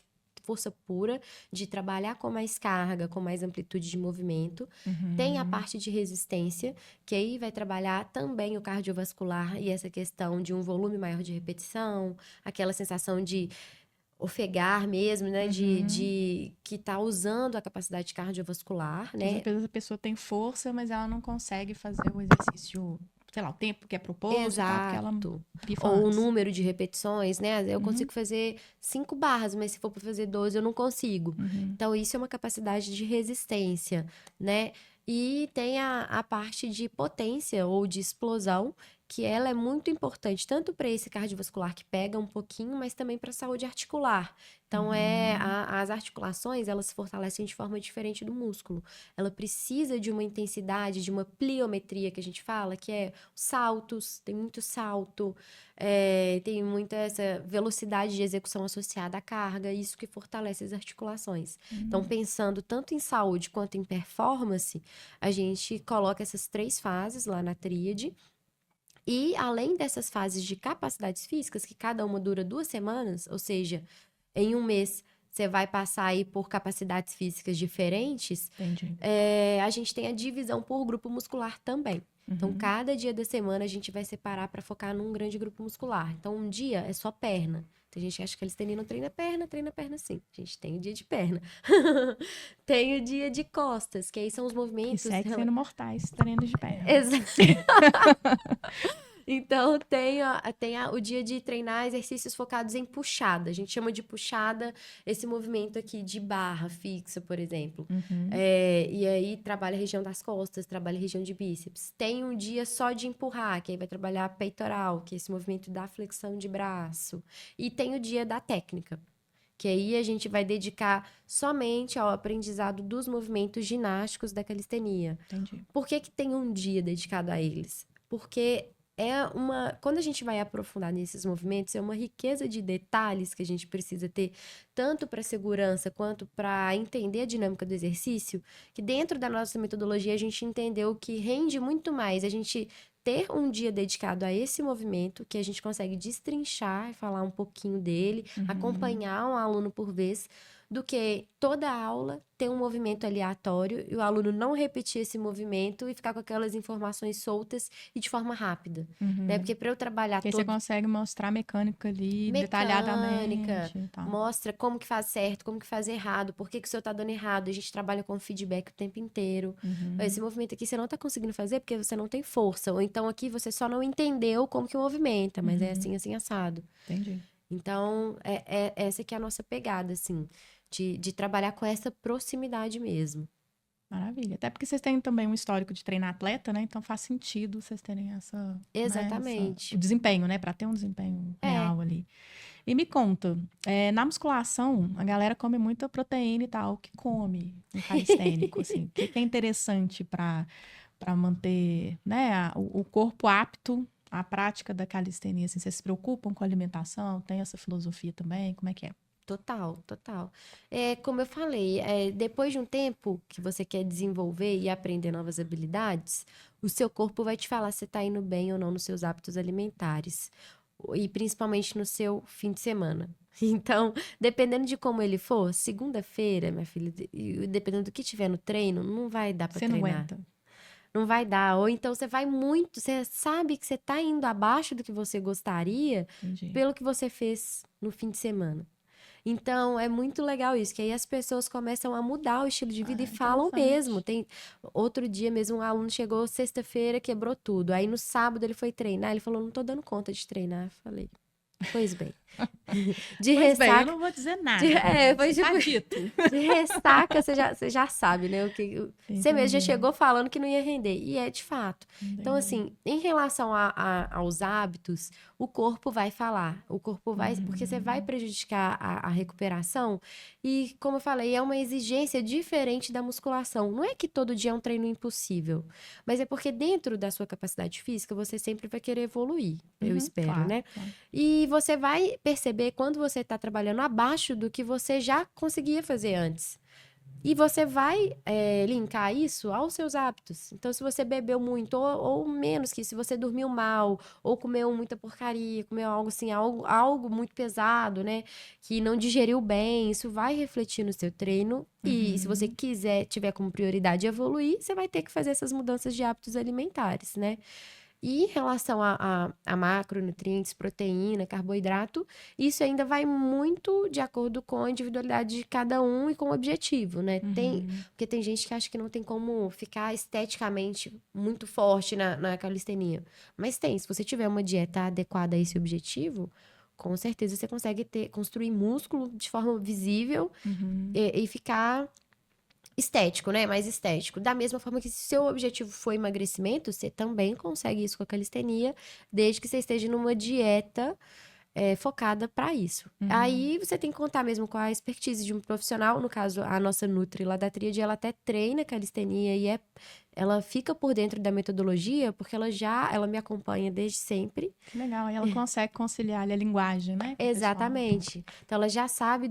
pura, de trabalhar com mais carga, com mais amplitude de movimento. Tem a parte de resistência, que aí vai trabalhar também o cardiovascular e essa questão de um volume maior de repetição, aquela sensação de ofegar mesmo, né? De que tá usando a capacidade cardiovascular, né? Às vezes a pessoa tem força, mas ela não consegue fazer o exercício, sei lá, o tempo que é proposto, tal, porque ela pifa Ou o antes. número de repetições, né? Eu consigo fazer 5 barras, mas se for para fazer 12, eu não consigo. Então, isso é uma capacidade de resistência, né? E tem a parte de potência ou de explosão, que ela é muito importante, tanto para esse cardiovascular que pega um pouquinho, mas também para a saúde articular. Então, as articulações, elas se fortalecem de forma diferente do músculo. Ela precisa de uma intensidade, de uma pliometria que a gente fala, que é saltos, tem muito salto, tem muita essa velocidade de execução associada à carga, isso que fortalece as articulações. Então, pensando tanto em saúde quanto em performance, a gente coloca essas 3 fases lá na tríade. E além dessas fases de capacidades físicas, que cada uma dura 2 semanas, ou seja, em um mês você vai passar aí por capacidades físicas diferentes, a gente tem a divisão por grupo muscular também. Então, cada dia da semana a gente vai separar para focar num grande grupo muscular. Então, um dia é só perna. Tem gente que acha que eles não treina perna sim. A gente tem o dia de perna. Tem o dia de costas, que aí são os movimentos... Que segue sendo mortais, treinos de perna. Exato. Então, tem o dia de treinar exercícios focados em puxada. A gente chama de puxada esse movimento aqui de barra fixa, por exemplo. E aí, trabalha a região das costas, trabalha a região de bíceps. Tem um dia só de empurrar, que aí vai trabalhar peitoral, que é esse movimento da flexão de braço. E tem o dia da técnica, que aí a gente vai dedicar somente ao aprendizado dos movimentos ginásticos da calistenia. Por que tem um dia dedicado a eles? Porque quando a gente vai aprofundar nesses movimentos, é uma riqueza de detalhes que a gente precisa ter, tanto para segurança quanto para entender a dinâmica do exercício, que dentro da nossa metodologia a gente entendeu que rende muito mais a gente ter um dia dedicado a esse movimento, que a gente consegue destrinchar e falar um pouquinho dele, acompanhar um aluno por vez, do que toda aula ter um movimento aleatório e o aluno não repetir esse movimento e ficar com aquelas informações soltas e de forma rápida, né? Porque para eu trabalhar Porque você consegue mostrar a mecânica ali, detalhadamente. Mostra como que faz certo, como que faz errado, por que o seu tá dando errado. A gente trabalha com feedback o tempo inteiro. Esse movimento aqui você não tá conseguindo fazer porque você não tem força. Ou então aqui você só não entendeu como que movimenta, mas é assim, assim, assado. Entendi. Então, essa que é a nossa pegada, assim, de trabalhar com essa proximidade mesmo. Maravilha. Até porque vocês têm também um histórico de treinar atleta, né? Então faz sentido vocês terem essa... Exatamente. o desempenho, né? Para ter um desempenho real ali. E me conta, na musculação, a galera come muita proteína e tal. O que come no calistênico, assim? O que é interessante para manter, né, o corpo apto à prática da calistenia? Assim, vocês se preocupam com a alimentação? Tem essa filosofia também? Como é que é? Total. Como eu falei, depois de um tempo que você quer desenvolver e aprender novas habilidades, o seu corpo vai te falar se está indo bem ou não nos seus hábitos alimentares. E principalmente no seu fim de semana. Então, dependendo de como ele for, segunda-feira, minha filha, dependendo do que tiver no treino, não vai dar para treinar. Você não aguenta. Não vai dar. Ou então você sabe que você está indo abaixo do que você gostaria pelo que você fez no fim de semana. Então, é muito legal isso, que aí as pessoas começam a mudar o estilo de vida e falam Interessante. mesmo. Outro dia mesmo, um aluno chegou sexta-feira, quebrou tudo. Aí no sábado ele foi treinar, ele falou, não tô dando conta de treinar. Eu falei, pois bem. De Pois bem, eu ressaca. não vou dizer nada. Foi Tá tipo, dito. de ressaca, você já sabe, né? Você mesmo já Entendi. chegou falando que não ia render. E é de fato. Então, Entendi. assim, em relação aos hábitos, o corpo vai falar. O corpo vai. Porque você vai prejudicar a recuperação. E, como eu falei, é uma exigência diferente da musculação. Não é que todo dia é um treino impossível, mas é porque dentro da sua capacidade física, você sempre vai querer evoluir. Eu espero, Claro, né? claro. E você vai perceber quando você está trabalhando abaixo do que você já conseguia fazer antes. E você vai linkar isso aos seus hábitos. Então, se você bebeu muito, ou menos que isso, se você dormiu mal, ou comeu muita porcaria, comeu algo assim, algo muito pesado, né? Que não digeriu bem, isso vai refletir no seu treino. E se você tiver como prioridade evoluir, você vai ter que fazer essas mudanças de hábitos alimentares, né? E em relação a macronutrientes, proteína, carboidrato, isso ainda vai muito de acordo com a individualidade de cada um e com o objetivo, né? Porque tem gente que acha que não tem como ficar esteticamente muito forte na calistenia. Mas tem, se você tiver uma dieta adequada a esse objetivo, com certeza você consegue construir músculo de forma visível e ficar estético, né? Mais estético. Da mesma forma que se seu objetivo for emagrecimento, você também consegue isso com a calistenia, desde que você esteja numa dieta focada para isso. Aí você tem que contar mesmo com a expertise de um profissional, no caso, a nossa Nutri lá da Tríade, ela até treina calistenia e ela fica por dentro da metodologia, porque ela me acompanha desde sempre. Que legal. E ela consegue conciliar ali a linguagem, né? Com o pessoal. Exatamente. Então ela já sabe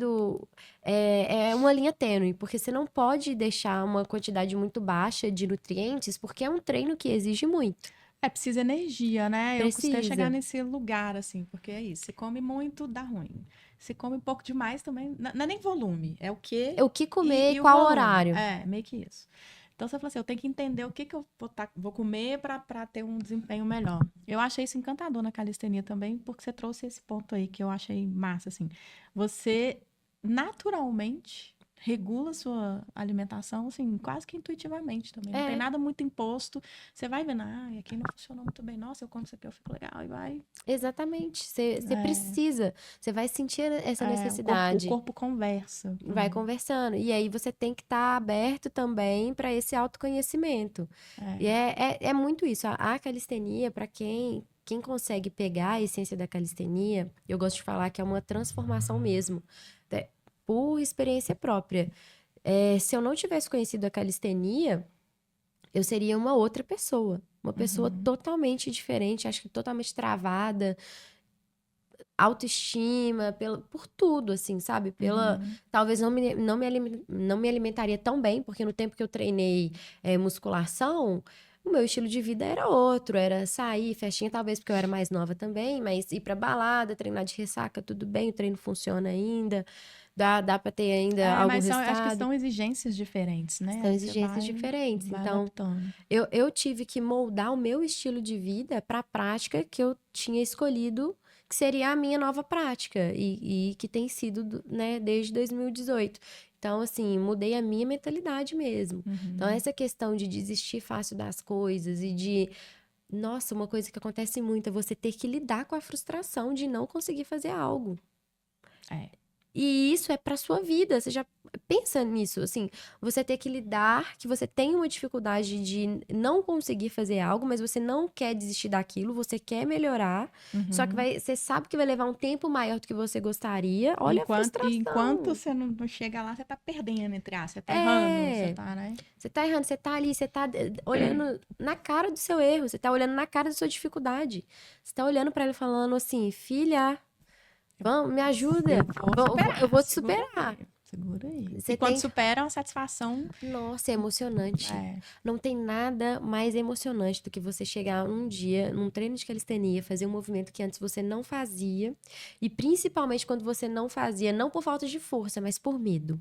é uma linha tênue, porque você não pode deixar uma quantidade muito baixa de nutrientes, porque é um treino que exige muito. Precisa energia, né? Eu custei Precisa. chegar nesse lugar, assim, porque é isso. Se come muito, dá ruim. Se come um pouco demais também, não é nem volume, é o quê É o que comer e o qual volume. horário. Meio que isso. Então você falou assim, eu tenho que entender o que eu vou comer para ter um desempenho melhor. Eu achei isso encantador na calistenia também, porque você trouxe esse ponto aí que eu achei massa, assim. Você naturalmente regula a sua alimentação, assim, quase que intuitivamente também. Não tem nada muito imposto. Você vai vendo, aqui não funcionou muito bem. Nossa, eu como isso aqui, eu fico legal, e vai. Exatamente. Você precisa. Você vai sentir essa necessidade. O corpo conversa. Vai conversando. E aí você tem que estar aberto também para esse autoconhecimento. E é muito isso. A calistenia, para quem consegue pegar a essência da calistenia, eu gosto de falar que é uma transformação mesmo, por experiência própria. Se eu não tivesse conhecido a calistenia, eu seria uma outra pessoa. Uma pessoa totalmente diferente, acho que totalmente travada, autoestima, por tudo, assim, sabe? Talvez não me alimentaria tão bem, porque no tempo que eu treinei musculação, o meu estilo de vida era outro, era sair, festinha, talvez porque eu era mais nova também, mas ir pra balada, treinar de ressaca, tudo bem, o treino funciona ainda, dá pra ter ainda algum mas resultado. acho que são exigências diferentes, né? São exigências diferentes. Então, eu tive que moldar o meu estilo de vida para a prática que eu tinha escolhido, que seria a minha nova prática, e que tem sido, né, desde 2018. Então, assim, mudei a minha mentalidade mesmo. Então, essa questão de desistir fácil das coisas e de... Nossa, uma coisa que acontece muito é você ter que lidar com a frustração de não conseguir fazer algo. E isso é para sua vida. Você já pensa nisso, assim, você ter que lidar, que você tem uma dificuldade de não conseguir fazer algo, mas você não quer desistir daquilo, você quer melhorar, só que você sabe que vai levar um tempo maior do que você gostaria. Olha a frustração. E enquanto você não chega lá, você tá perdendo, entre aspas, você tá errando, você tá, né? Você tá errando, você tá ali, você tá olhando na cara do seu erro, você tá olhando na cara da sua dificuldade. Você tá olhando para ele falando assim, filha, vamos, me ajuda. Eu vou te superar. Segura aí. E quando supera, é uma satisfação. Nossa, é emocionante. Não tem nada mais emocionante do que você chegar um dia num treino de calistenia, fazer um movimento que antes você não fazia. E principalmente quando você não fazia, não por falta de força, mas por medo.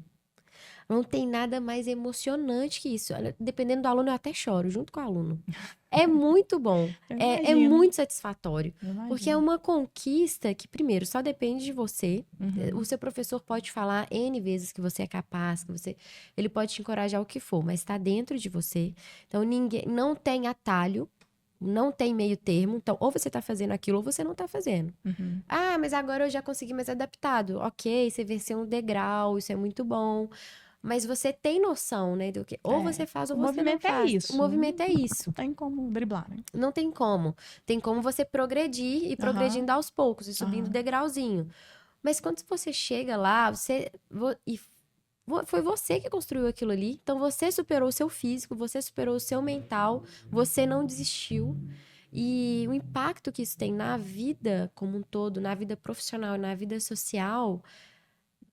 Não tem nada mais emocionante que isso. Olha, dependendo do aluno, eu até choro junto com o aluno. É muito bom. Eu É imagino, muito satisfatório. eu Porque é imagino. uma conquista que, primeiro, só depende de você. Uhum. O seu professor pode falar N vezes que você é capaz, que você... Ele pode te encorajar o que for, mas está dentro de você. Então, ninguém... Não tem atalho. Não tem meio termo. Então, ou você tá fazendo aquilo ou você não tá fazendo. Uhum. Ah, mas agora eu já consegui mais adaptado. Ok, você venceu um degrau, isso é muito bom. Mas você tem noção, né, do que ou você faz ou O você não movimento é faz. O isso. movimento é isso. Não tem como driblar, né? Não tem como. Tem como você progredir e progredindo aos poucos e subindo Aham. degrauzinho. Mas quando você chega lá, foi você que construiu aquilo ali. Então você superou o seu físico, você superou o seu mental, você não desistiu. E o impacto que isso tem na vida como um todo, na vida profissional, na vida social,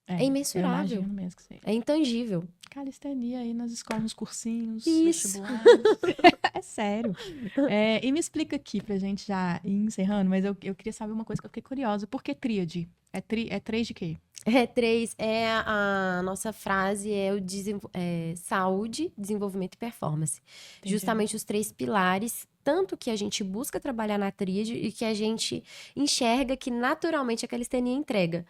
é Eu imensurável. imagino mesmo que seja. É intangível. Calistenia aí nas escolas, nos cursinhos, Isso. vestibulares. É sério. E me explica aqui pra gente já ir encerrando, mas eu queria saber uma coisa que eu fiquei curiosa. Por que tríade? É três de quê? A nossa frase saúde, desenvolvimento e performance. Entendi. Justamente os 3 pilares, tanto que a gente busca trabalhar na tríade e que a gente enxerga que naturalmente a calistenia entrega.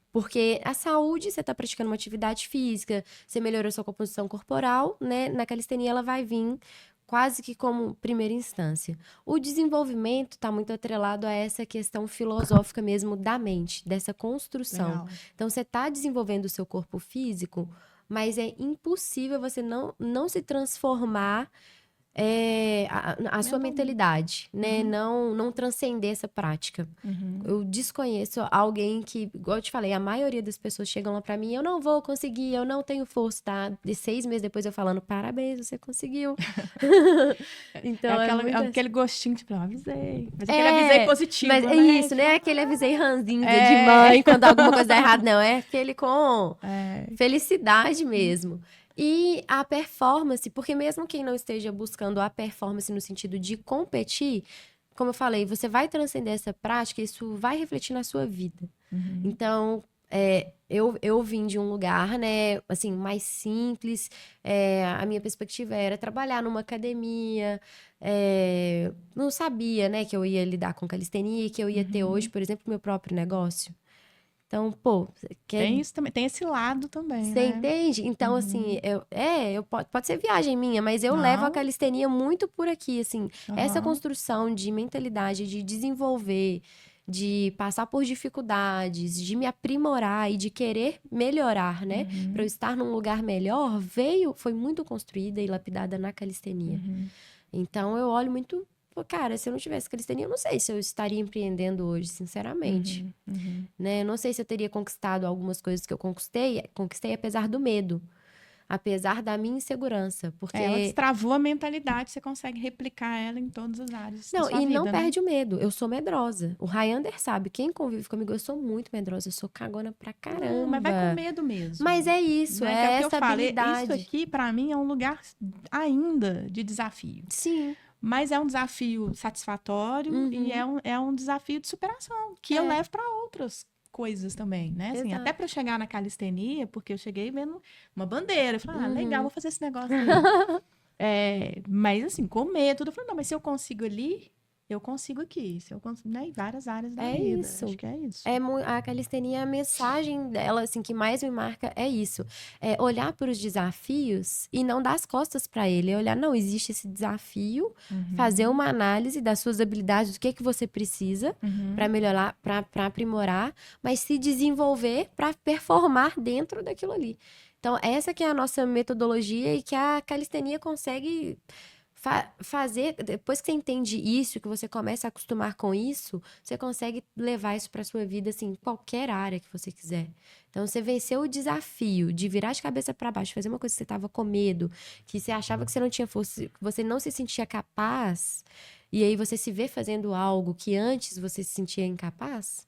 Porque a saúde, você está praticando uma atividade física, você melhorou sua composição corporal, né? Na calistenia ela vai vir quase que como primeira instância. O desenvolvimento está muito atrelado a essa questão filosófica mesmo da mente, dessa construção. Legal. Então, você está desenvolvendo o seu corpo físico, mas é impossível você não se transformar a sua mentalidade, né? Não transcender essa prática. Uhum. Eu desconheço alguém que, igual eu te falei, a maioria das pessoas chegam lá pra mim, eu não vou conseguir, eu não tenho força, tá? De 6 meses depois eu falando, parabéns, você conseguiu. Então, Aquele gostinho, tipo, eu avisei. Mas aquele avisei positivo, mas né? é isso, né? Aquele avisei ranzinza de mãe quando alguma coisa dá errado. Não, é aquele com felicidade mesmo. E a performance, porque mesmo quem não esteja buscando a performance no sentido de competir, como eu falei, você vai transcender essa prática e isso vai refletir na sua vida. Uhum. Então, eu vim de um lugar, né, assim, mais simples. A minha perspectiva era trabalhar numa academia. Não sabia, né, que eu ia lidar com calistenia, que eu ia ter hoje, por exemplo, meu próprio negócio. Então, pô, Tem isso também, tem esse lado também, você né? entende? Então, assim, pode ser viagem minha, mas eu levo a calistenia muito por aqui, assim. Essa construção de mentalidade, de desenvolver, de passar por dificuldades, de me aprimorar e de querer melhorar, né? Para eu estar num lugar melhor, foi muito construída e lapidada na calistenia. Então, eu olho muito... Cara, se eu não tivesse calistenia, eu não sei se eu estaria empreendendo hoje, sinceramente. Né? Eu não sei se eu teria conquistado algumas coisas que eu conquistei apesar do medo. Apesar da minha insegurança. Porque... Ela destravou a mentalidade, você consegue replicar ela em todas as áreas da sua vida, não né? perde o medo. Eu sou medrosa. O Highlander sabe. Quem convive comigo, eu sou muito medrosa. Eu sou cagona pra caramba. Mas vai com medo mesmo. Mas é isso, Né? é Que essa habilidade. Isso aqui, pra mim, é um lugar ainda de desafio. Sim. Mas é um desafio satisfatório e é um desafio de superação, que eu levo para outras coisas também, né? Assim, até para chegar na calistenia, porque eu cheguei vendo uma bandeira. Eu falei, legal, vou fazer esse negócio aí. Mas assim, com medo, tudo. Eu falei, não, mas se eu consigo ali, eu consigo aqui. Se eu consigo, né? Em várias áreas da vida. Isso. Acho que é isso. A calistenia, a mensagem dela, assim, que mais me marca é isso. É olhar para os desafios e não dar as costas para ele. É olhar, não, existe esse desafio, fazer uma análise das suas habilidades, do que você precisa para melhorar, para aprimorar, mas se desenvolver para performar dentro daquilo ali. Então, essa que é a nossa metodologia e que a calistenia consegue... fazer, depois que você entende isso, que você começa a acostumar com isso, você consegue levar isso para sua vida, assim, em qualquer área que você quiser. Então, você venceu o desafio de virar de cabeça para baixo, fazer uma coisa que você estava com medo, que você achava que você não tinha força, que você não se sentia capaz, e aí você se vê fazendo algo que antes você se sentia incapaz.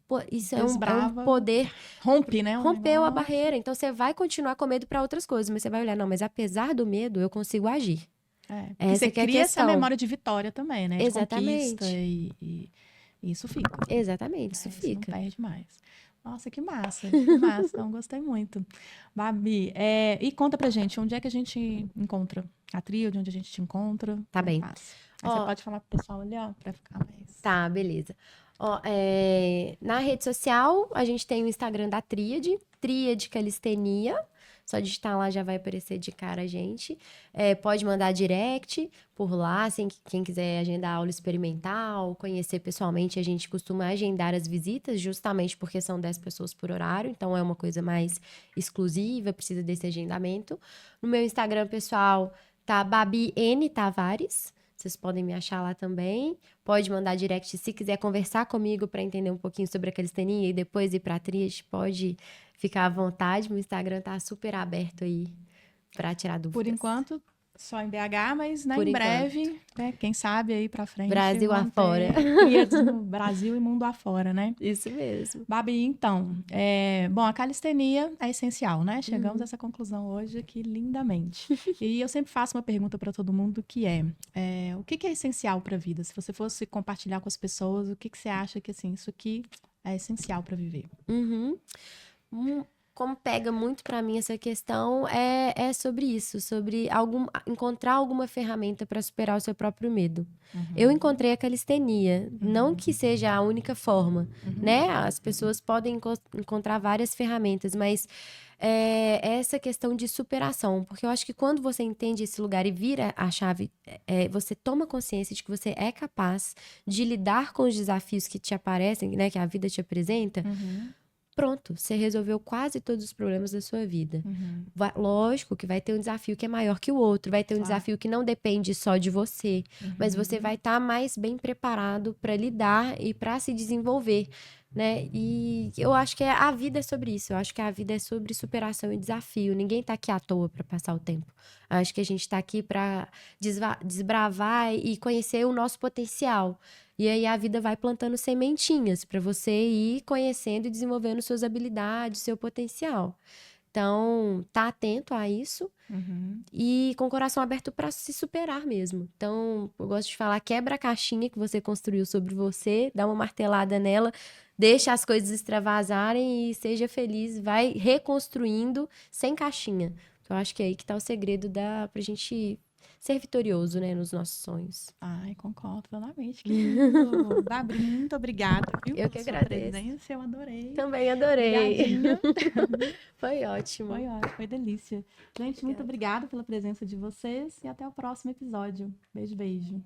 Pô, isso é um poder. Rompe, né? Rompeu a barreira. Então, você vai continuar com medo para outras coisas, mas você vai olhar, não, mas apesar do medo, eu consigo agir. Você cria essa memória de vitória também, né? Exatamente. De conquista e isso fica. Exatamente, isso fica. Não perde mais. Nossa, que massa, que massa. Então, gostei muito. Babi, e conta pra gente, onde é que a gente encontra a Tríade, onde a gente te encontra? Tá Como é que bem. faz? Aí Ó, você pode falar pro pessoal ali, ó, pra ficar mais... tá, beleza. Ó, na rede social, a gente tem o Instagram da Tríade, Tríade Calistenia. Só digitar lá já vai aparecer de cara a gente. Pode mandar direct por lá, assim, quem quiser agendar aula experimental, conhecer pessoalmente, a gente costuma agendar as visitas, justamente porque são 10 pessoas por horário, então é uma coisa mais exclusiva, precisa desse agendamento. No meu Instagram pessoal tá Babi N Tavares. Vocês podem me achar lá também. Pode mandar direct se quiser conversar comigo para entender um pouquinho sobre a calistenia e depois ir para a tríade, pode ficar à vontade. Meu Instagram tá super aberto aí para tirar dúvidas. Por enquanto, só em BH, mas Por em enquanto. breve, né, quem sabe aí pra frente. Brasil vão afora. ter tríades no Brasil e mundo afora, né? Isso mesmo. Babi, então, bom, a calistenia é essencial, né? Chegamos a essa conclusão hoje aqui lindamente. E eu sempre faço uma pergunta para todo mundo que o que é essencial para a vida? Se você fosse compartilhar com as pessoas, o que você acha que, assim, isso aqui é essencial para viver? Como pega muito para mim essa questão, é sobre isso, sobre encontrar alguma ferramenta para superar o seu próprio medo. Eu encontrei a calistenia, não que seja a única forma, né? As pessoas podem encontrar várias ferramentas, mas essa questão de superação, porque eu acho que quando você entende esse lugar e vira a chave, você toma consciência de que você é capaz de lidar com os desafios que te aparecem, né? Que a vida te apresenta. Pronto, você resolveu quase todos os problemas da sua vida. Lógico que vai ter um desafio que é maior que o outro, vai ter um desafio que não depende só de você, mas você vai estar mais bem preparado para lidar e para se desenvolver, né? E eu acho que a vida é sobre isso, eu acho que a vida é sobre superação e desafio. Ninguém tá aqui à toa para passar o tempo. Eu acho que a gente tá aqui para desbravar e conhecer o nosso potencial. E aí a vida vai plantando sementinhas para você ir conhecendo e desenvolvendo suas habilidades, seu potencial. Então, tá atento a isso e com o coração aberto para se superar mesmo. Então, eu gosto de falar, quebra a caixinha que você construiu sobre você, dá uma martelada nela, deixa as coisas extravasarem e seja feliz, vai reconstruindo sem caixinha. Eu acho que é aí que tá o segredo pra gente ser vitorioso, né, nos nossos sonhos. Ai, concordo plenamente. Que lindo. Babi, muito obrigada, viu? Eu que pela sua agradeço. presença, eu adorei. Também adorei. Obrigadinha. Foi ótimo. Foi ótimo, foi delícia. Gente, muito obrigada pela presença de vocês e até o próximo episódio. Beijo, beijo.